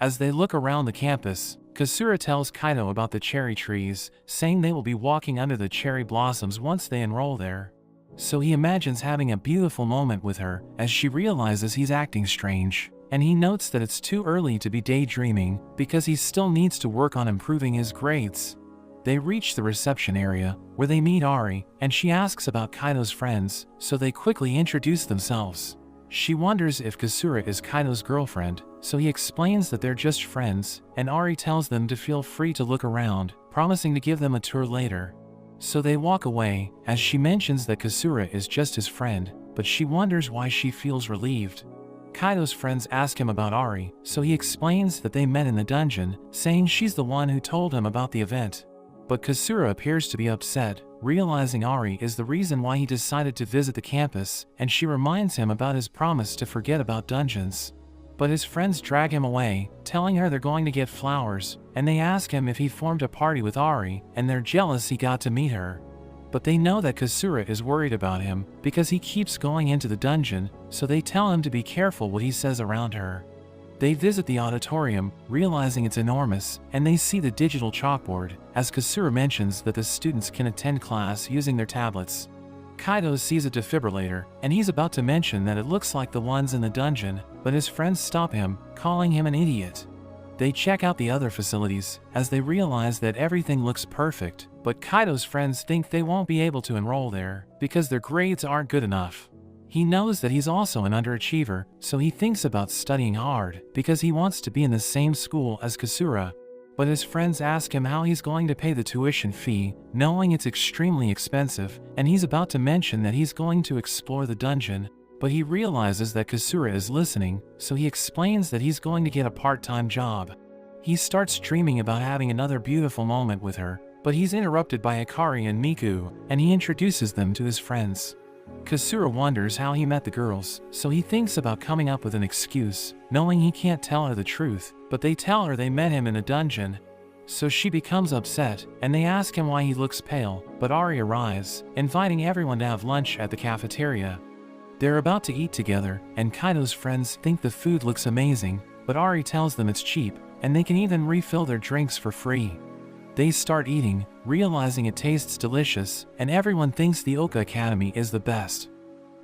As they look around the campus, Kasura tells Kaido about the cherry trees, saying they will be walking under the cherry blossoms once they enroll there. So he imagines having a beautiful moment with her, as she realizes he's acting strange, and he notes that it's too early to be daydreaming, because he still needs to work on improving his grades. They reach the reception area, where they meet Ari, and she asks about Kaido's friends, so they quickly introduce themselves. She wonders if Kasura is Kaido's girlfriend, so he explains that they're just friends, and Ari tells them to feel free to look around, promising to give them a tour later. So they walk away, as she mentions that Kasura is just his friend, but she wonders why she feels relieved. Kaido's friends ask him about Ari, so he explains that they met in the dungeon, saying she's the one who told him about the event. But Kasura appears to be upset, realizing Ari is the reason why he decided to visit the campus, and she reminds him about his promise to forget about dungeons. But his friends drag him away, telling her they're going to get flowers, and they ask him if he formed a party with Ari, and they're jealous he got to meet her. But they know that Kasura is worried about him, because he keeps going into the dungeon, so they tell him to be careful what he says around her. They visit the auditorium, realizing it's enormous, and they see the digital chalkboard, as Kasura mentions that the students can attend class using their tablets. Kaido sees a defibrillator, and he's about to mention that it looks like the ones in the dungeon, but his friends stop him, calling him an idiot. They check out the other facilities, as they realize that everything looks perfect, but Kaido's friends think they won't be able to enroll there, because their grades aren't good enough. He knows that he's also an underachiever, so he thinks about studying hard, because he wants to be in the same school as Kasura. But his friends ask him how he's going to pay the tuition fee, knowing it's extremely expensive, and he's about to mention that he's going to explore the dungeon, but he realizes that Kasura is listening, so he explains that he's going to get a part-time job. He starts dreaming about having another beautiful moment with her, but he's interrupted by Hikari and Miku, and he introduces them to his friends. Kasura wonders how he met the girls, so he thinks about coming up with an excuse, knowing he can't tell her the truth, but they tell her they met him in a dungeon. So she becomes upset, and they ask him why he looks pale, but Ari arrives, inviting everyone to have lunch at the cafeteria. They're about to eat together, and Kaido's friends think the food looks amazing, but Ari tells them it's cheap, and they can even refill their drinks for free. They start eating, realizing it tastes delicious, and everyone thinks the Oka Academy is the best.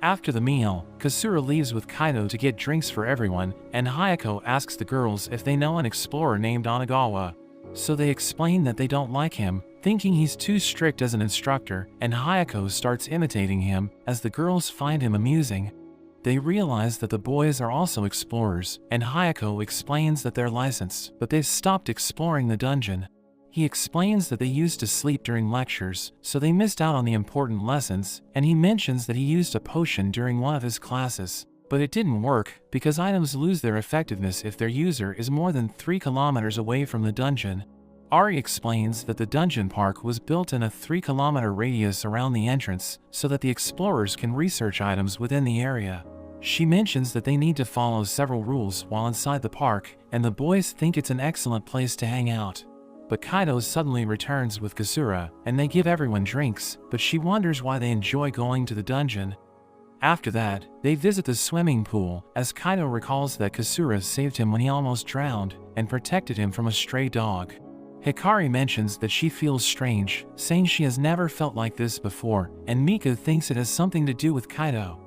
After the meal, Kasura leaves with Kaido to get drinks for everyone, and Hayako asks the girls if they know an explorer named Onagawa. So they explain that they don't like him, thinking he's too strict as an instructor, and Hayako starts imitating him, as the girls find him amusing. They realize that the boys are also explorers, and Hayako explains that they're licensed, but they've stopped exploring the dungeon. He explains that they used to sleep during lectures, so they missed out on the important lessons, and he mentions that he used a potion during one of his classes. But it didn't work, because items lose their effectiveness if their user is more than 3 kilometers away from the dungeon. Ari explains that the dungeon park was built in a 3-kilometer radius around the entrance, so that the explorers can research items within the area. She mentions that they need to follow several rules while inside the park, and the boys think it's an excellent place to hang out. But Kaido suddenly returns with Kasura, and they give everyone drinks, but she wonders why they enjoy going to the dungeon. After that, they visit the swimming pool, as Kaido recalls that Kasura saved him when he almost drowned, and protected him from a stray dog. Hikari mentions that she feels strange, saying she has never felt like this before, and Mika thinks it has something to do with Kaido.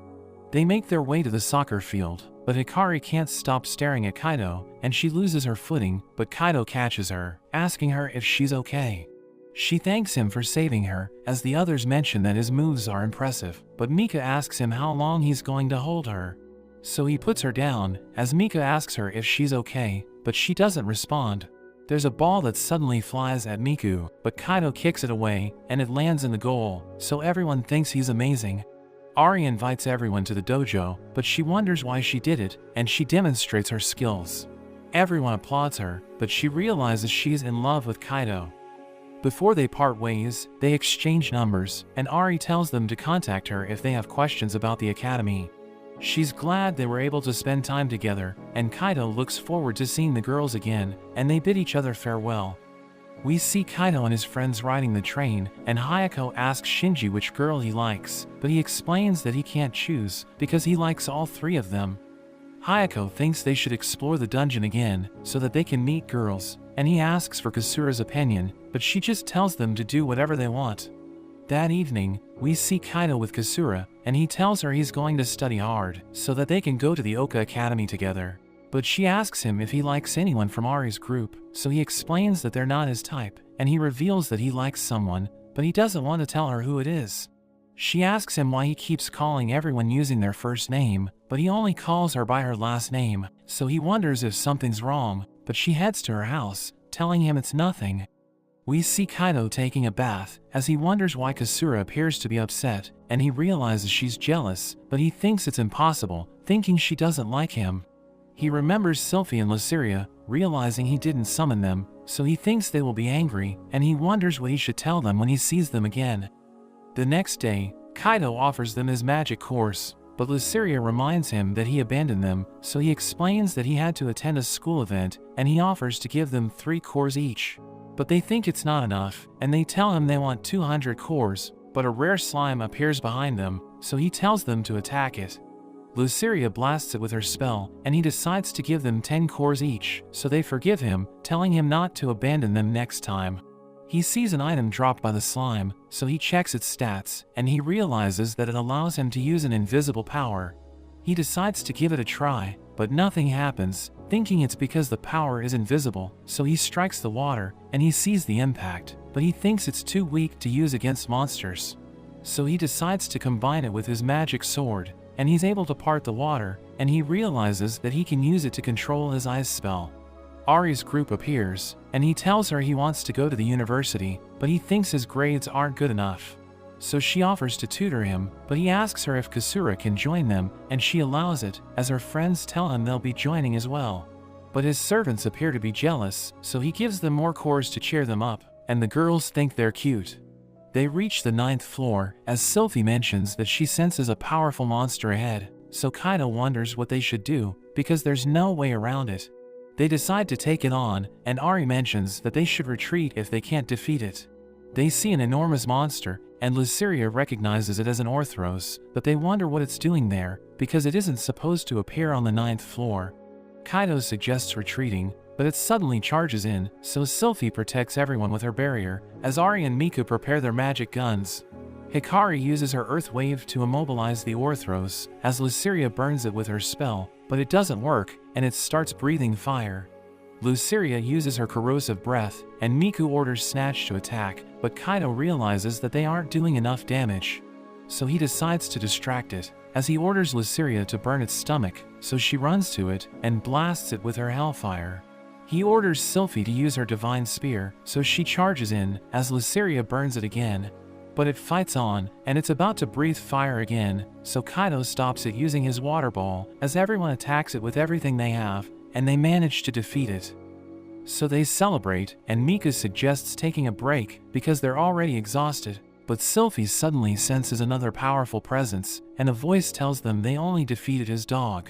They make their way to the soccer field, but Hikari can't stop staring at Kaido, and she loses her footing, but Kaido catches her, asking her if she's okay. She thanks him for saving her, as the others mention that his moves are impressive, but Mika asks him how long he's going to hold her. So he puts her down, as Mika asks her if she's okay, but she doesn't respond. There's a ball that suddenly flies at Miku, but Kaido kicks it away, and it lands in the goal, so everyone thinks he's amazing. Ari invites everyone to the dojo, but she wonders why she did it, and she demonstrates her skills. Everyone applauds her, but she realizes she's in love with Kaido. Before they part ways, they exchange numbers, and Ari tells them to contact her if they have questions about the academy. She's glad they were able to spend time together, and Kaido looks forward to seeing the girls again, and they bid each other farewell. We see Kaido and his friends riding the train, and Hayako asks Shinji which girl he likes, but he explains that he can't choose, because he likes all 3 of them. Hayako thinks they should explore the dungeon again, so that they can meet girls, and he asks for Kasura's opinion, but she just tells them to do whatever they want. That evening, we see Kaido with Kasura, and he tells her he's going to study hard, so that they can go to the Oka Academy together. But she asks him if he likes anyone from Ari's group, so he explains that they're not his type, and he reveals that he likes someone, but he doesn't want to tell her who it is. She asks him why he keeps calling everyone using their first name, but he only calls her by her last name, so he wonders if something's wrong, but she heads to her house, telling him it's nothing. We see Kaido taking a bath, as he wonders why Kasura appears to be upset, and he realizes she's jealous, but he thinks it's impossible, thinking she doesn't like him. He remembers Sylphie and Luceria, realizing he didn't summon them, so he thinks they will be angry, and he wonders what he should tell them when he sees them again. The next day, Kaido offers them his magic course, but Luceria reminds him that he abandoned them, so he explains that he had to attend a school event, and he offers to give them 3 cores each. But they think it's not enough, and they tell him they want 200 cores, but a rare slime appears behind them, so he tells them to attack it. Luceria blasts it with her spell, and he decides to give them 10 cores each, so they forgive him, telling him not to abandon them next time. He sees an item dropped by the slime, so he checks its stats, and he realizes that it allows him to use an invisible power. He decides to give it a try, but nothing happens, thinking it's because the power is invisible, so he strikes the water, and he sees the impact, but he thinks it's too weak to use against monsters. So he decides to combine it with his magic sword, and he's able to part the water, and he realizes that he can use it to control his ice spell. Ari's group appears, and he tells her he wants to go to the university, but he thinks his grades aren't good enough. So she offers to tutor him, but he asks her if Kasura can join them, and she allows it, as her friends tell him they'll be joining as well. But his servants appear to be jealous, so he gives them more cores to cheer them up, and the girls think they're cute. They reach the 9th floor, as Sylphie mentions that she senses a powerful monster ahead, so Kaido wonders what they should do, because there's no way around it. They decide to take it on, and Ari mentions that they should retreat if they can't defeat it. They see an enormous monster, and Luceria recognizes it as an Orthros, but they wonder what it's doing there, because it isn't supposed to appear on the 9th floor. Kaido suggests retreating, but it suddenly charges in, so Sylphie protects everyone with her barrier, as Ari and Miku prepare their magic guns. Hikari uses her Earth Wave to immobilize the Orthros, as Luceria burns it with her spell, but it doesn't work, and it starts breathing fire. Luceria uses her Corrosive Breath, and Miku orders Snatch to attack, but Kaido realizes that they aren't doing enough damage. So he decides to distract it, as he orders Luceria to burn its stomach, so she runs to it and blasts it with her Hellfire. He orders Sylphie to use her Divine Spear, so she charges in, as Luceria burns it again. But it fights on, and it's about to breathe fire again, so Kaido stops it using his Water Ball, as everyone attacks it with everything they have, and they manage to defeat it. So they celebrate, and Miku suggests taking a break, because they're already exhausted. But Sylphie suddenly senses another powerful presence, and a voice tells them they only defeated his dog.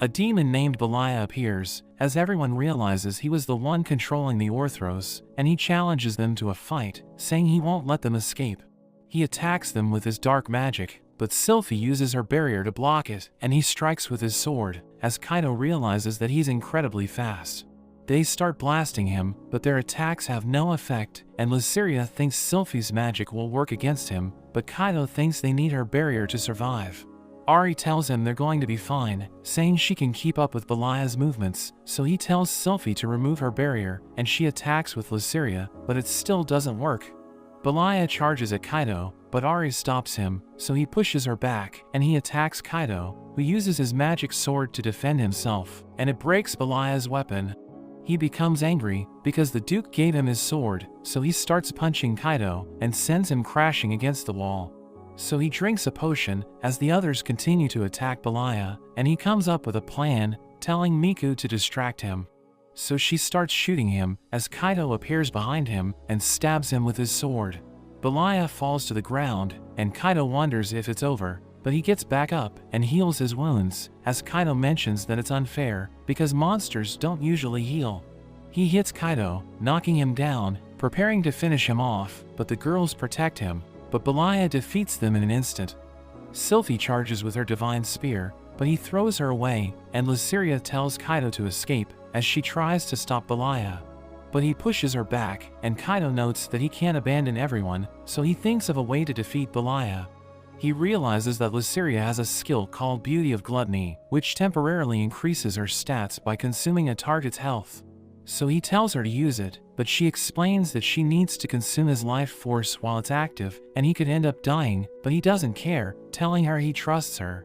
A demon named Belia appears, as everyone realizes he was the one controlling the Orthros, and he challenges them to a fight, saying he won't let them escape. He attacks them with his dark magic, but Sylphie uses her barrier to block it, and he strikes with his sword, as Kaido realizes that he's incredibly fast. They start blasting him, but their attacks have no effect, and Luceria thinks Sylphie's magic will work against him, but Kaido thinks they need her barrier to survive. Ari tells him they're going to be fine, saying she can keep up with Belia's movements, so he tells Sylphie to remove her barrier, and she attacks with Luceria, but it still doesn't work. Belia charges at Kaido, but Ari stops him, so he pushes her back, and he attacks Kaido, who uses his magic sword to defend himself, and it breaks Belia's weapon. He becomes angry, because the Duke gave him his sword, so he starts punching Kaido, and sends him crashing against the wall. So he drinks a potion, as the others continue to attack Belia, and he comes up with a plan, telling Miku to distract him. So she starts shooting him, as Kaido appears behind him, and stabs him with his sword. Belia falls to the ground, and Kaido wonders if it's over, but he gets back up, and heals his wounds, as Kaido mentions that it's unfair, because monsters don't usually heal. He hits Kaido, knocking him down, preparing to finish him off, but the girls protect him. But Belia defeats them in an instant. Sylphie charges with her Divine Spear, but he throws her away, and Luceria tells Kaido to escape, as she tries to stop Belia. But he pushes her back, and Kaido notes that he can't abandon everyone, so he thinks of a way to defeat Belia. He realizes that Luceria has a skill called Beauty of Gluttony, which temporarily increases her stats by consuming a target's health. So he tells her to use it, but she explains that she needs to consume his life force while it's active, and he could end up dying, but he doesn't care, telling her he trusts her.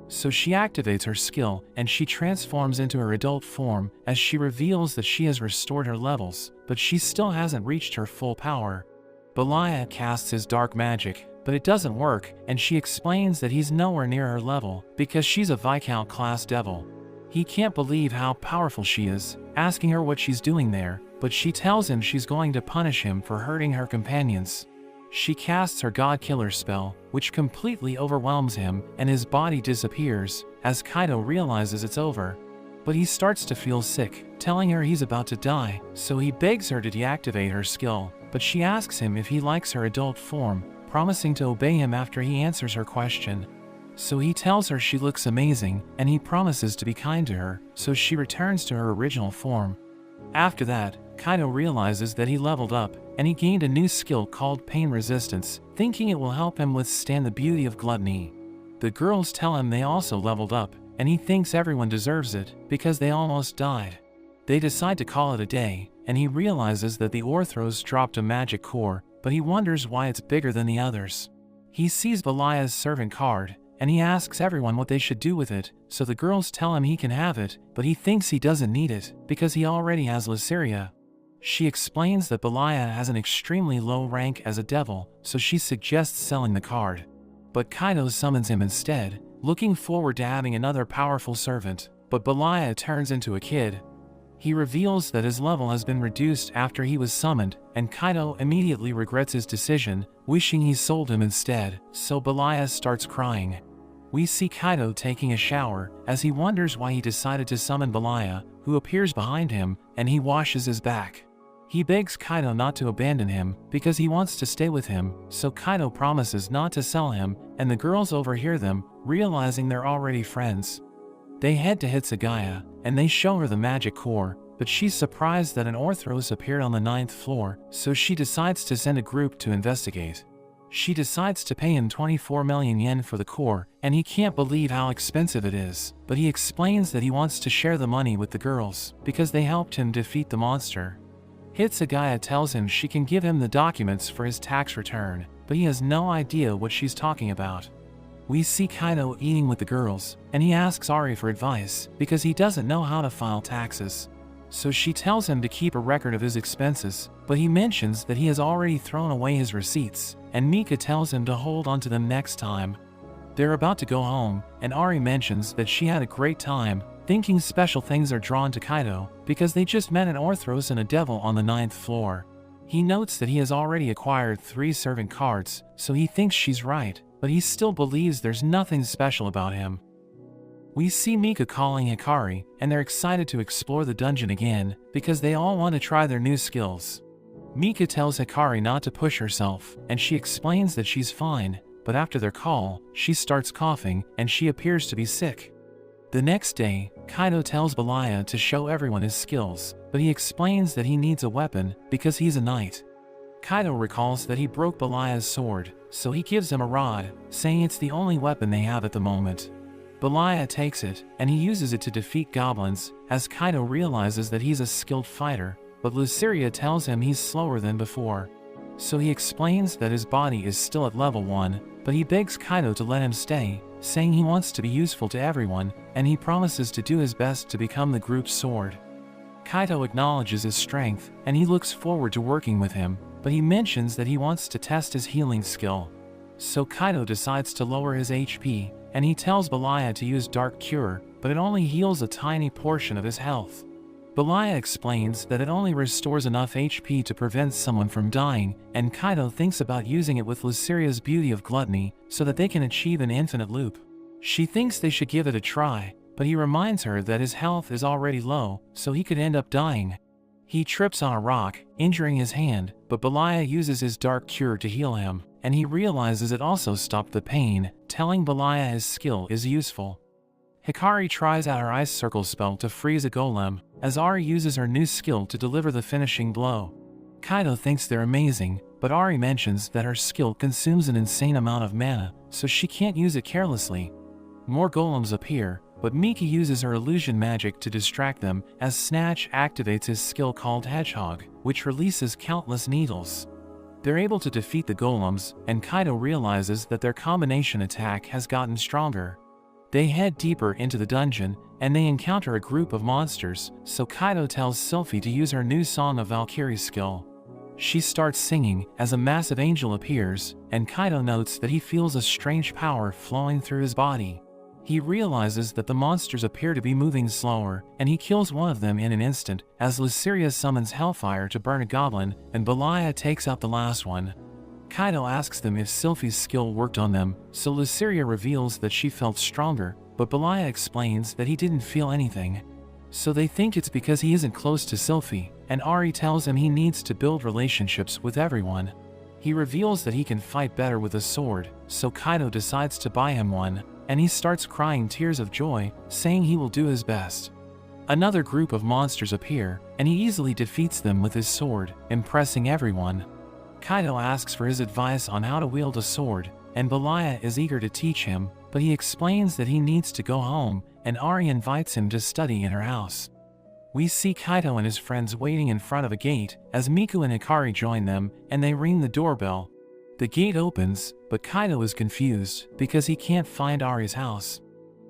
So she activates her skill, and she transforms into her adult form, as she reveals that she has restored her levels, but she still hasn't reached her full power. Belia casts his dark magic, but it doesn't work, and she explains that he's nowhere near her level, because she's a Viscount-class devil. He can't believe how powerful she is, asking her what she's doing there, but she tells him she's going to punish him for hurting her companions. She casts her God Killer spell, which completely overwhelms him, and his body disappears, as Kaido realizes it's over. But he starts to feel sick, telling her he's about to die, so he begs her to deactivate her skill, but she asks him if he likes her adult form, promising to obey him after he answers her question. So he tells her she looks amazing, and he promises to be kind to her, so she returns to her original form. After that, Kaido realizes that he leveled up, and he gained a new skill called Pain Resistance, thinking it will help him withstand the Beauty of Gluttony. The girls tell him they also leveled up, and he thinks everyone deserves it, because they almost died. They decide to call it a day, and he realizes that the Orthros dropped a magic core, but he wonders why it's bigger than the others. He sees Belia's servant card, and he asks everyone what they should do with it, so the girls tell him he can have it, but he thinks he doesn't need it, because he already has Luceria. She explains that Belia has an extremely low rank as a devil, so she suggests selling the card. But Kaido summons him instead, looking forward to having another powerful servant, but Belia turns into a kid. He reveals that his level has been reduced after he was summoned, and Kaido immediately regrets his decision, wishing he sold him instead, so Belia starts crying. We see Kaido taking a shower, as he wonders why he decided to summon Belia, who appears behind him, and he washes his back. He begs Kaido not to abandon him, because he wants to stay with him, so Kaido promises not to sell him, and the girls overhear them, realizing they're already friends. They head to Hitsugaya, and they show her the magic core, but she's surprised that an Orthros appeared on the 9th floor, so she decides to send a group to investigate. She decides to pay him 24 million yen for the core, and he can't believe how expensive it is, but he explains that he wants to share the money with the girls, because they helped him defeat the monster. Hitsugaya tells him she can give him the documents for his tax return, but he has no idea what she's talking about. We see Kaido eating with the girls, and he asks Ari for advice, because he doesn't know how to file taxes. So she tells him to keep a record of his expenses, but he mentions that he has already thrown away his receipts, and Mika tells him to hold on to them next time. They're about to go home, and Ari mentions that she had a great time, thinking special things are drawn to Kaido, because they just met an Orthros and a devil on the 9th floor. He notes that he has already acquired 3 servant cards, so he thinks she's right, but he still believes there's nothing special about him. We see Mika calling Hikari, and they're excited to explore the dungeon again, because they all want to try their new skills. Mika tells Hikari not to push herself, and she explains that she's fine, but after their call, she starts coughing, and she appears to be sick. The next day, Kaido tells Belaya to show everyone his skills, but he explains that he needs a weapon, because he's a knight. Kaido recalls that he broke Belaya's sword, so he gives him a rod, saying it's the only weapon they have at the moment. Belaya takes it, and he uses it to defeat goblins, as Kaido realizes that he's a skilled fighter, but Luceria tells him he's slower than before. So he explains that his body is still at level 1, but he begs Kaido to let him stay, saying he wants to be useful to everyone, and he promises to do his best to become the group's sword. Kaido acknowledges his strength, and he looks forward to working with him, but he mentions that he wants to test his healing skill. So Kaido decides to lower his HP, and he tells Belaya to use Dark Cure, but it only heals a tiny portion of his health. Belaya explains that it only restores enough HP to prevent someone from dying, and Kaido thinks about using it with Luceria's Beauty of Gluttony, so that they can achieve an infinite loop. She thinks they should give it a try, but he reminds her that his health is already low, so he could end up dying. He trips on a rock, injuring his hand, but Belaya uses his Dark Cure to heal him, and he realizes it also stopped the pain, telling Belaya his skill is useful. Hikari tries out her Ice Circle spell to freeze a golem, as Ari uses her new skill to deliver the finishing blow. Kaido thinks they're amazing, but Ari mentions that her skill consumes an insane amount of mana, so she can't use it carelessly. More golems appear, but Mika uses her illusion magic to distract them, as Snatch activates his skill called Hedgehog, which releases countless needles. They're able to defeat the golems, and Kaido realizes that their combination attack has gotten stronger. They head deeper into the dungeon, and they encounter a group of monsters, so Kaido tells Sylphie to use her new Song of Valkyrie skill. She starts singing as a massive angel appears, and Kaido notes that he feels a strange power flowing through his body. He realizes that the monsters appear to be moving slower, and he kills one of them in an instant, as Luceria summons Hellfire to burn a goblin, and Belaya takes out the last one. Kaido asks them if Sylphie's skill worked on them, so Luceria reveals that she felt stronger, but Belaya explains that he didn't feel anything. So they think it's because he isn't close to Sylphie, and Ari tells him he needs to build relationships with everyone. He reveals that he can fight better with a sword, so Kaido decides to buy him one, and he starts crying tears of joy, saying he will do his best. Another group of monsters appear, and he easily defeats them with his sword, impressing everyone. Kaido asks for his advice on how to wield a sword, and Belaya is eager to teach him, but he explains that he needs to go home, and Ari invites him to study in her house. We see Kaido and his friends waiting in front of a gate, as Miku and Hikari join them, and they ring the doorbell. The gate opens, but Kaido is confused, because he can't find Ari's house.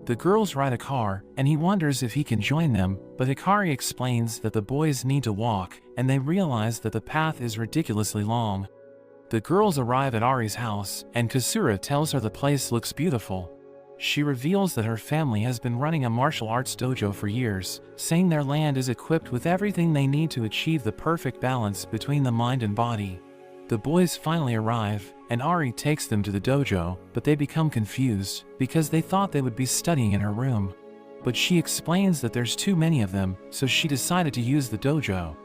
The girls ride a car, and he wonders if he can join them, but Hikari explains that the boys need to walk, and they realize that the path is ridiculously long. The girls arrive at Ari's house, and Kasura tells her the place looks beautiful. She reveals that her family has been running a martial arts dojo for years, saying their land is equipped with everything they need to achieve the perfect balance between the mind and body. The boys finally arrive, and Ari takes them to the dojo, but they become confused, because they thought they would be studying in her room. But she explains that there's too many of them, so she decided to use the dojo.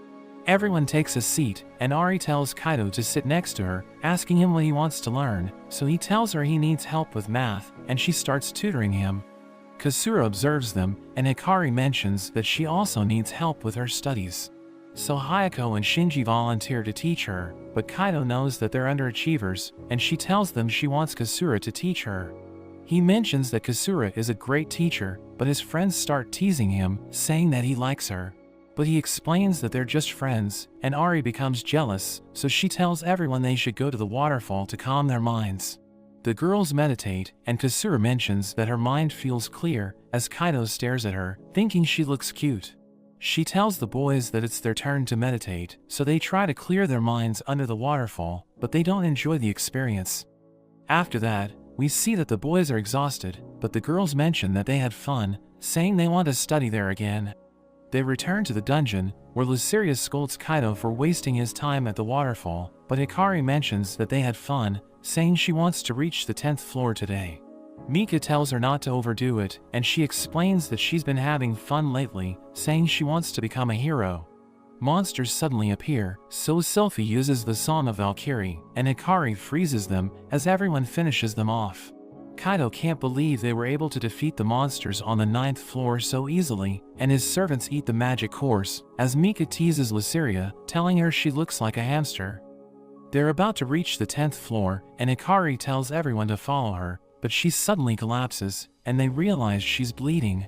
Everyone takes a seat, and Ari tells Kaido to sit next to her, asking him what he wants to learn, so he tells her he needs help with math, and she starts tutoring him. Kasura observes them, and Hikari mentions that she also needs help with her studies. So Hayako and Shinji volunteer to teach her, but Kaido knows that they're underachievers, and she tells them she wants Kasura to teach her. He mentions that Kasura is a great teacher, but his friends start teasing him, saying that he likes her. But he explains that they're just friends, and Ari becomes jealous, so she tells everyone they should go to the waterfall to calm their minds. The girls meditate, and Kasura mentions that her mind feels clear as Kaido stares at her, thinking she looks cute. She tells the boys that it's their turn to meditate, so they try to clear their minds under the waterfall, but they don't enjoy the experience. After that, we see that the boys are exhausted, but the girls mention that they had fun, saying they want to study there again. They return to the dungeon, where Luceria scolds Kaido for wasting his time at the waterfall, but Hikari mentions that they had fun, saying she wants to reach the 10th floor today. Mika tells her not to overdo it, and she explains that she's been having fun lately, saying she wants to become a hero. Monsters suddenly appear, so Sylphie uses the Song of Valkyrie, and Hikari freezes them as everyone finishes them off. Kaido can't believe they were able to defeat the monsters on the 9th floor so easily, and his servants eat the magic horse, as Mika teases Luceria, telling her she looks like a hamster. They're about to reach the 10th floor, and Hikari tells everyone to follow her, but she suddenly collapses, and they realize she's bleeding.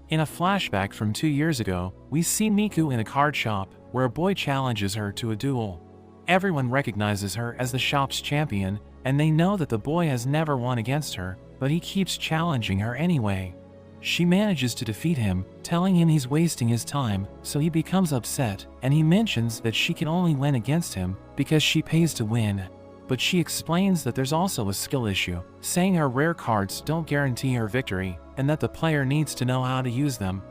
In a flashback from 2 years ago, we see Miku in a card shop, where a boy challenges her to a duel. Everyone recognizes her as the shop's champion, and they know that the boy has never won against her, but he keeps challenging her anyway. She manages to defeat him, telling him he's wasting his time, so he becomes upset, and he mentions that she can only win against him because she pays to win. But she explains that there's also a skill issue, saying her rare cards don't guarantee her victory, and that the player needs to know how to use them.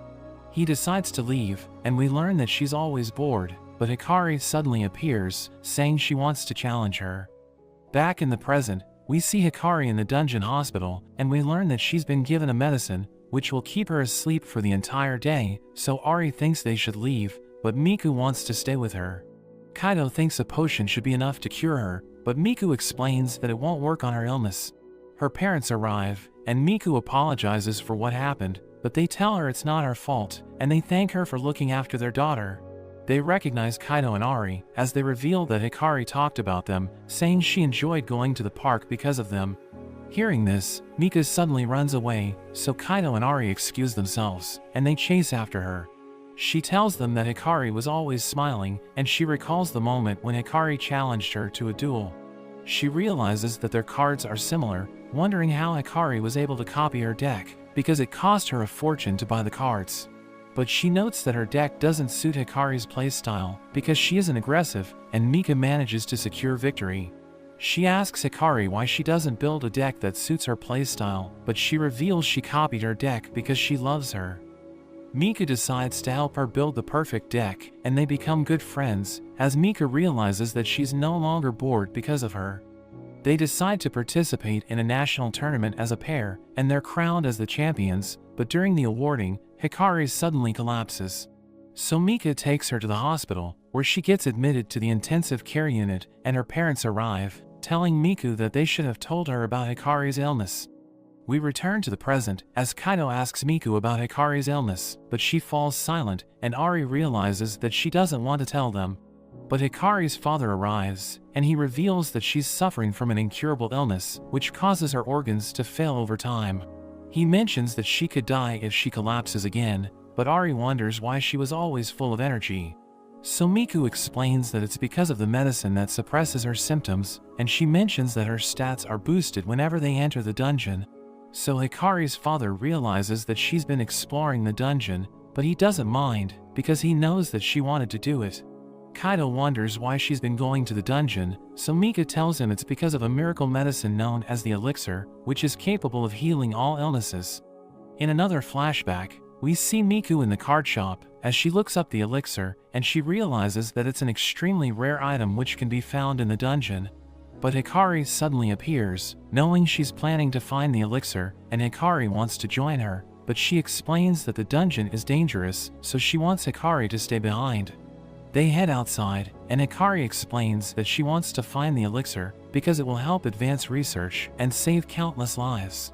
He decides to leave, and we learn that she's always bored, but Hikari suddenly appears, saying she wants to challenge her. Back in the present, we see Hikari in the dungeon hospital, and we learn that she's been given a medicine, which will keep her asleep for the entire day, so Ari thinks they should leave, but Miku wants to stay with her. Kaido thinks a potion should be enough to cure her, but Miku explains that it won't work on her illness. Her parents arrive, and Miku apologizes for what happened, but they tell her it's not her fault, and they thank her for looking after their daughter. They recognize Kaido and Ari, as they reveal that Hikari talked about them, saying she enjoyed going to the park because of them. Hearing this, Mika suddenly runs away, so Kaido and Ari excuse themselves, and they chase after her. She tells them that Hikari was always smiling, and she recalls the moment when Hikari challenged her to a duel. She realizes that their cards are similar, wondering how Hikari was able to copy her deck, because it cost her a fortune to buy the cards. But she notes that her deck doesn't suit Hikari's playstyle, because she isn't aggressive, and Mika manages to secure victory. She asks Hikari why she doesn't build a deck that suits her playstyle, but she reveals she copied her deck because she loves her. Mika decides to help her build the perfect deck, and they become good friends, as Mika realizes that she's no longer bored because of her. They decide to participate in a national tournament as a pair, and they're crowned as the champions, but during the awarding, Hikari suddenly collapses. So Mika takes her to the hospital, where she gets admitted to the intensive care unit, and her parents arrive, telling Miku that they should have told her about Hikari's illness. We return to the present, as Kaido asks Miku about Hikari's illness, but she falls silent, and Ari realizes that she doesn't want to tell them. But Hikari's father arrives, and he reveals that she's suffering from an incurable illness, which causes her organs to fail over time. He mentions that she could die if she collapses again, but Ari wonders why she was always full of energy. So Miku explains that it's because of the medicine that suppresses her symptoms, and she mentions that her stats are boosted whenever they enter the dungeon. So Hikari's father realizes that she's been exploring the dungeon, but he doesn't mind, because he knows that she wanted to do it. Kaido wonders why she's been going to the dungeon, so Mika tells him it's because of a miracle medicine known as the elixir, which is capable of healing all illnesses. In another flashback, we see Miku in the card shop, as she looks up the elixir, and she realizes that it's an extremely rare item which can be found in the dungeon. But Hikari suddenly appears, knowing she's planning to find the elixir, and Hikari wants to join her, but she explains that the dungeon is dangerous, so she wants Hikari to stay behind. They head outside, and Hikari explains that she wants to find the elixir because it will help advance research and save countless lives.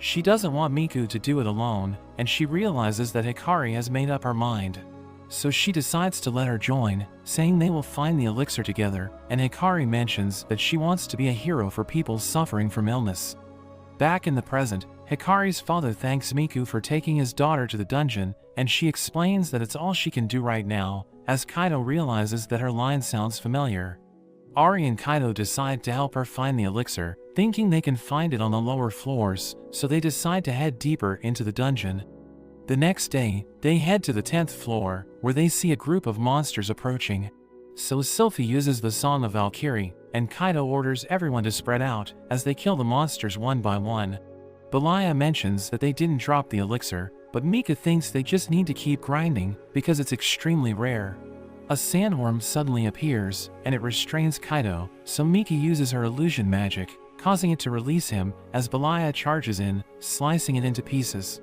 She doesn't want Miku to do it alone, and she realizes that Hikari has made up her mind. So she decides to let her join, saying they will find the elixir together, and Hikari mentions that she wants to be a hero for people suffering from illness. Back in the present, Hikari's father thanks Miku for taking his daughter to the dungeon, and she explains that it's all she can do right now, as Kaido realizes that her line sounds familiar. Ari and Kaido decide to help her find the elixir, thinking they can find it on the lower floors, so they decide to head deeper into the dungeon. The next day, they head to the 10th floor, where they see a group of monsters approaching. So Sylphie uses the Song of Valkyrie, and Kaido orders everyone to spread out, as they kill the monsters one by one. Belia mentions that they didn't drop the elixir, but Mika thinks they just need to keep grinding, because it's extremely rare. A sandworm suddenly appears, and it restrains Kaido, so Mika uses her illusion magic, causing it to release him, as Belia charges in, slicing it into pieces.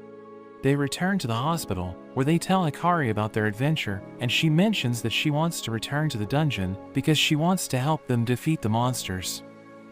They return to the hospital, where they tell Hikari about their adventure, and she mentions that she wants to return to the dungeon, because she wants to help them defeat the monsters.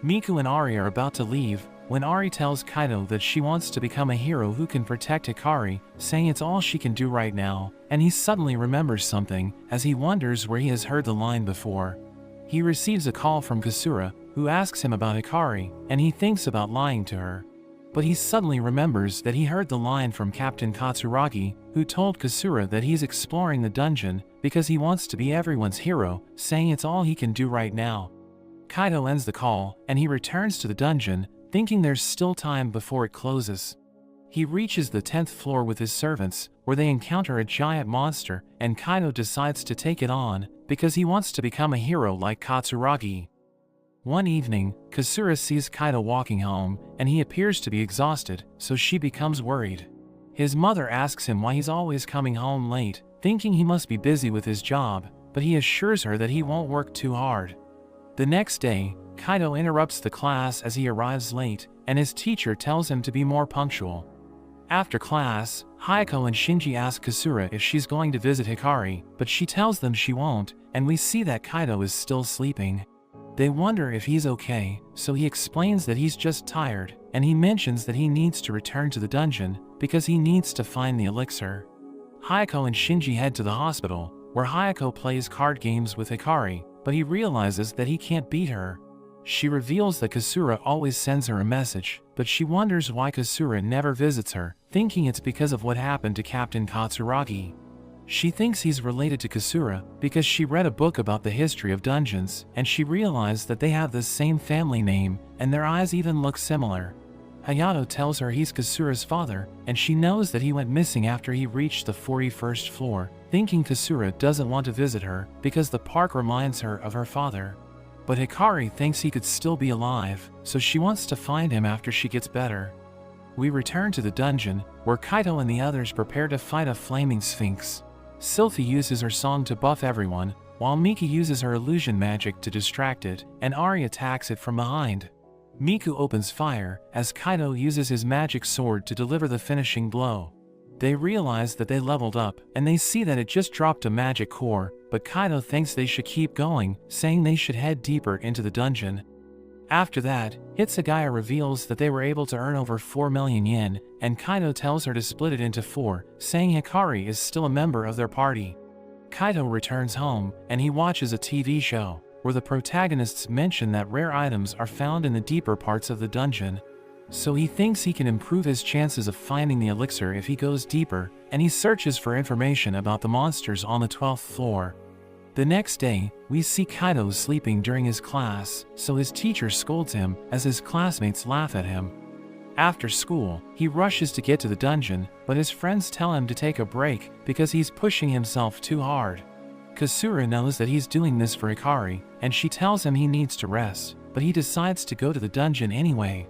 Miku and Ari are about to leave, when Ari tells Kaido that she wants to become a hero who can protect Hikari, saying it's all she can do right now, and he suddenly remembers something, as he wonders where he has heard the line before. He receives a call from Kasura, who asks him about Hikari, and he thinks about lying to her. But he suddenly remembers that he heard the line from Captain Katsuragi, who told Kasura that he's exploring the dungeon because he wants to be everyone's hero, saying it's all he can do right now. Kaido ends the call, and he returns to the dungeon, thinking there's still time before it closes. He reaches the 10th floor with his servants, where they encounter a giant monster, and Kaido decides to take it on, because he wants to become a hero like Katsuragi. One evening, Kasura sees Kaido walking home, and he appears to be exhausted, so she becomes worried. His mother asks him why he's always coming home late, thinking he must be busy with his job, but he assures her that he won't work too hard. The next day, Kaido interrupts the class as he arrives late, and his teacher tells him to be more punctual. After class, Hayako and Shinji ask Kasura if she's going to visit Hikari, but she tells them she won't, and we see that Kaido is still sleeping. They wonder if he's okay, so he explains that he's just tired, and he mentions that he needs to return to the dungeon because he needs to find the elixir. Hayako and Shinji head to the hospital, where Hayako plays card games with Hikari, but he realizes that he can't beat her. She reveals that Kasura always sends her a message, but she wonders why Kasura never visits her, thinking it's because of what happened to Captain Katsuragi. She thinks he's related to Kasura because she read a book about the history of dungeons, and she realized that they have the same family name, and their eyes even look similar. Hayato tells her he's Kasura's father, and she knows that he went missing after he reached the 41st floor, thinking Kasura doesn't want to visit her because the park reminds her of her father. But Hikari thinks he could still be alive, so she wants to find him after she gets better. We return to the dungeon, where Kaido and the others prepare to fight a flaming sphinx. Sylphie uses her song to buff everyone, while Mika uses her illusion magic to distract it, and Ari attacks it from behind. Miku opens fire, as Kaido uses his magic sword to deliver the finishing blow. They realize that they leveled up, and they see that it just dropped a magic core, but Kaido thinks they should keep going, saying they should head deeper into the dungeon. After that, Hitsugaya reveals that they were able to earn over 4 million yen, and Kaido tells her to split it into 4, saying Hikari is still a member of their party. Kaido returns home, and he watches a TV show, where the protagonists mention that rare items are found in the deeper parts of the dungeon. So he thinks he can improve his chances of finding the elixir if he goes deeper, and he searches for information about the monsters on the 12th floor. The next day, we see Kaido sleeping during his class, so his teacher scolds him as his classmates laugh at him. After school, he rushes to get to the dungeon, but his friends tell him to take a break because he's pushing himself too hard. Kasura knows that he's doing this for Hikari, and she tells him he needs to rest, but he decides to go to the dungeon anyway.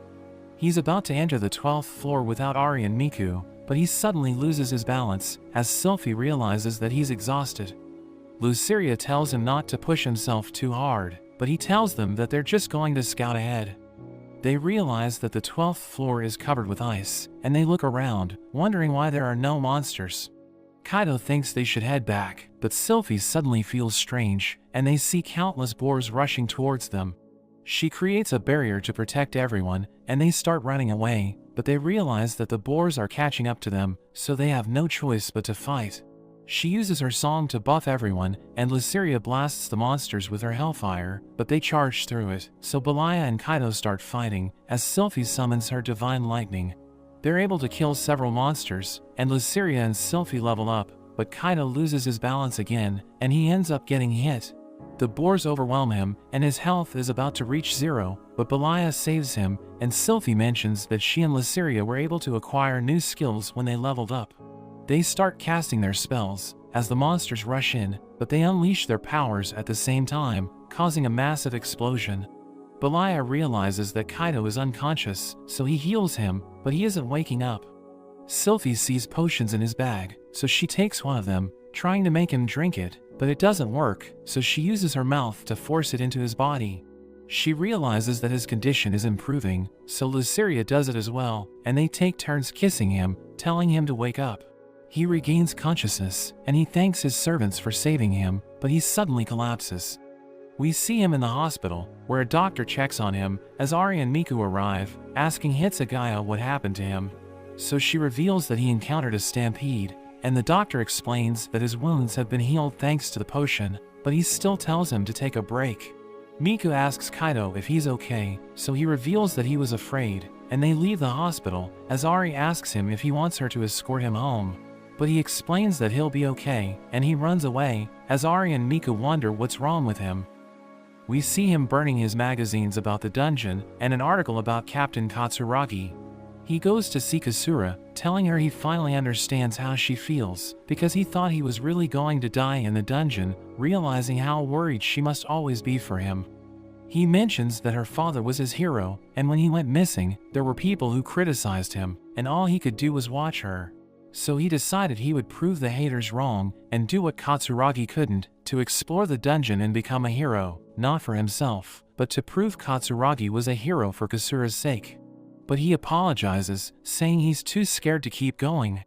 He's about to enter the 12th floor without Ari and Miku, but he suddenly loses his balance, as Sylphie realizes that he's exhausted. Luceria tells him not to push himself too hard, but he tells them that they're just going to scout ahead. They realize that the 12th floor is covered with ice, and they look around, wondering why there are no monsters. Kaido thinks they should head back, but Sylphie suddenly feels strange, and they see countless boars rushing towards them. She creates a barrier to protect everyone, and they start running away, but they realize that the boars are catching up to them, so they have no choice but to fight. She uses her song to buff everyone, and Luceria blasts the monsters with her hellfire, but they charge through it, so Belaya and Kaido start fighting, as Sylphie summons her divine lightning. They're able to kill several monsters, and Luceria and Sylphie level up, but Kaido loses his balance again, and he ends up getting hit. The boars overwhelm him, and his health is about to reach 0, but Belaya saves him, and Sylphie mentions that she and Luceria were able to acquire new skills when they leveled up. They start casting their spells, as the monsters rush in, but they unleash their powers at the same time, causing a massive explosion. Belaya realizes that Kaido is unconscious, so he heals him, but he isn't waking up. Sylphie sees potions in his bag, so she takes one of them, trying to make him drink it, but it doesn't work, so she uses her mouth to force it into his body. She realizes that his condition is improving, so Luceria does it as well, and they take turns kissing him, telling him to wake up. He regains consciousness, and he thanks his servants for saving him, but he suddenly collapses. We see him in the hospital, where a doctor checks on him, as Ari and Miku arrive, asking Hitsugaya what happened to him. So she reveals that he encountered a stampede, and the doctor explains that his wounds have been healed thanks to the potion, but he still tells him to take a break. Miku asks Kaido if he's okay, so he reveals that he was afraid, and they leave the hospital, as Ari asks him if he wants her to escort him home. But he explains that he'll be okay, and he runs away, as Ari and Miku wonder what's wrong with him. We see him burning his magazines about the dungeon, and an article about Captain Katsuragi. He goes to see Kasura, telling her he finally understands how she feels, because he thought he was really going to die in the dungeon, realizing how worried she must always be for him. He mentions that her father was his hero, and when he went missing, there were people who criticized him, and all he could do was watch her. So he decided he would prove the haters wrong, and do what Katsuragi couldn't, to explore the dungeon and become a hero, not for himself, but to prove Katsuragi was a hero for Kasura's sake. But he apologizes, saying he's too scared to keep going.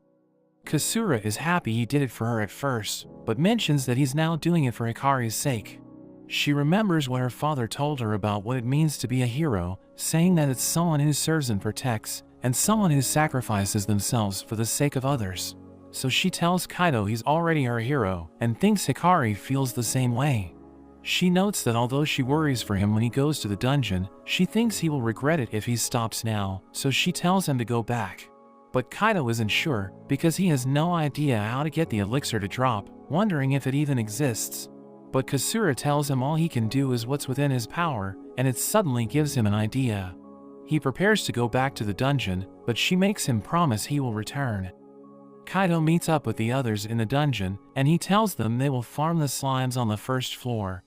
Kasura is happy he did it for her at first, but mentions that he's now doing it for Hikari's sake. She remembers what her father told her about what it means to be a hero, saying that it's someone who serves and protects, and someone who sacrifices themselves for the sake of others. So she tells Kaido he's already her hero, and thinks Hikari feels the same way. She notes that although she worries for him when he goes to the dungeon, she thinks he will regret it if he stops now, so she tells him to go back. But Kaido isn't sure, because he has no idea how to get the elixir to drop, wondering if it even exists. But Kasura tells him all he can do is what's within his power, and it suddenly gives him an idea. He prepares to go back to the dungeon, but she makes him promise he will return. Kaido meets up with the others in the dungeon, and he tells them they will farm the slimes on the first floor.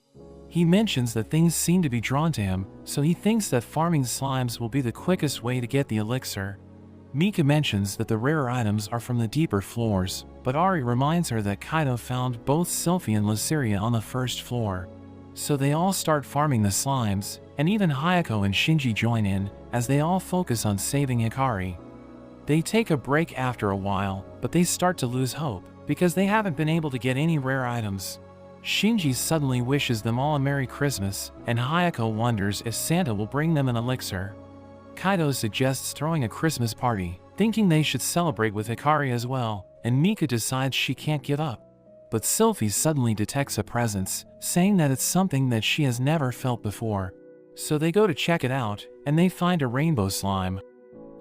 He mentions that things seem to be drawn to him, so he thinks that farming slimes will be the quickest way to get the elixir. Mika mentions that the rarer items are from the deeper floors, but Ari reminds her that Kaido found both Sylphie and Luceria on the first floor. So they all start farming the slimes, and even Hayako and Shinji join in, as they all focus on saving Hikari. They take a break after a while, but they start to lose hope, because they haven't been able to get any rare items. Shinji suddenly wishes them all a Merry Christmas, and Hayako wonders if Santa will bring them an elixir. Kaido suggests throwing a Christmas party, thinking they should celebrate with Hikari as well, and Mika decides she can't give up. But Sylphie suddenly detects a presence, saying that it's something that she has never felt before. So they go to check it out, and they find a rainbow slime.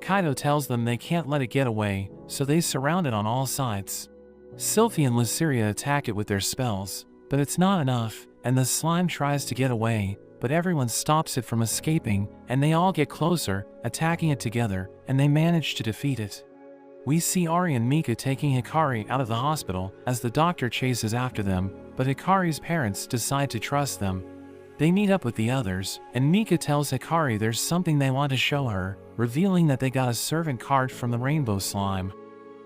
Kaido tells them they can't let it get away, so they surround it on all sides. Sylphie and Luceria attack it with their spells, but it's not enough, and the slime tries to get away, but everyone stops it from escaping, and they all get closer, attacking it together, and they manage to defeat it. We see Ari and Mika taking Hikari out of the hospital as the doctor chases after them, but Hikari's parents decide to trust them. They meet up with the others, and Mika tells Hikari there's something they want to show her, revealing that they got a servant card from the rainbow slime.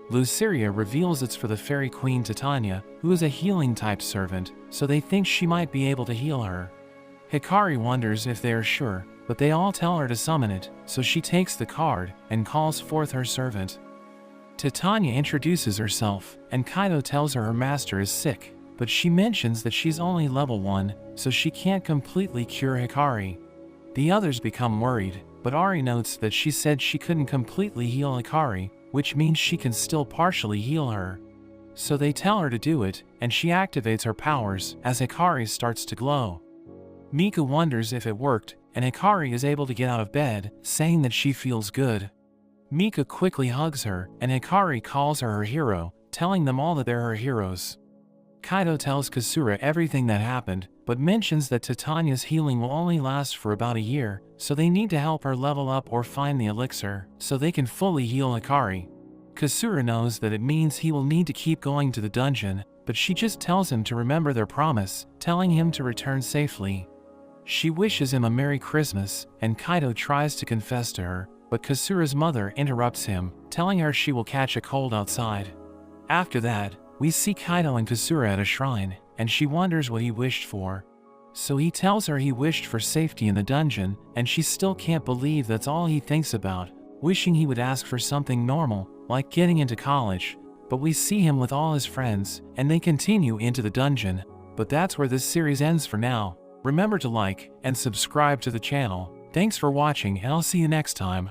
Luceria reveals it's for the fairy queen Titania, who is a healing type servant, so they think she might be able to heal her. Hikari wonders if they are sure, but they all tell her to summon it, so she takes the card and calls forth her servant. Titania introduces herself, and Kaido tells her master is sick, but she mentions that she's only level 1, so she can't completely cure Hikari. The others become worried, but Ari notes that she said she couldn't completely heal Hikari, which means she can still partially heal her. So they tell her to do it, and she activates her powers as Hikari starts to glow. Mika wonders if it worked, and Hikari is able to get out of bed, saying that she feels good. Mika quickly hugs her, and Hikari calls her hero, telling them all that they're her heroes. Kaido tells Kasura everything that happened, but mentions that Titania's healing will only last for about a year, so they need to help her level up or find the elixir, so they can fully heal Hikari. Kasura knows that it means he will need to keep going to the dungeon, but she just tells him to remember their promise, telling him to return safely. She wishes him a Merry Christmas, and Kaido tries to confess to her, but Kasura's mother interrupts him, telling her she will catch a cold outside. After that, we see Kaido and Kasura at a shrine, and she wonders what he wished for. So he tells her he wished for safety in the dungeon, and she still can't believe that's all he thinks about, wishing he would ask for something normal, like getting into college. But we see him with all his friends, and they continue into the dungeon. But that's where this series ends for now. Remember to like and subscribe to the channel. Thanks for watching, and I'll see you next time.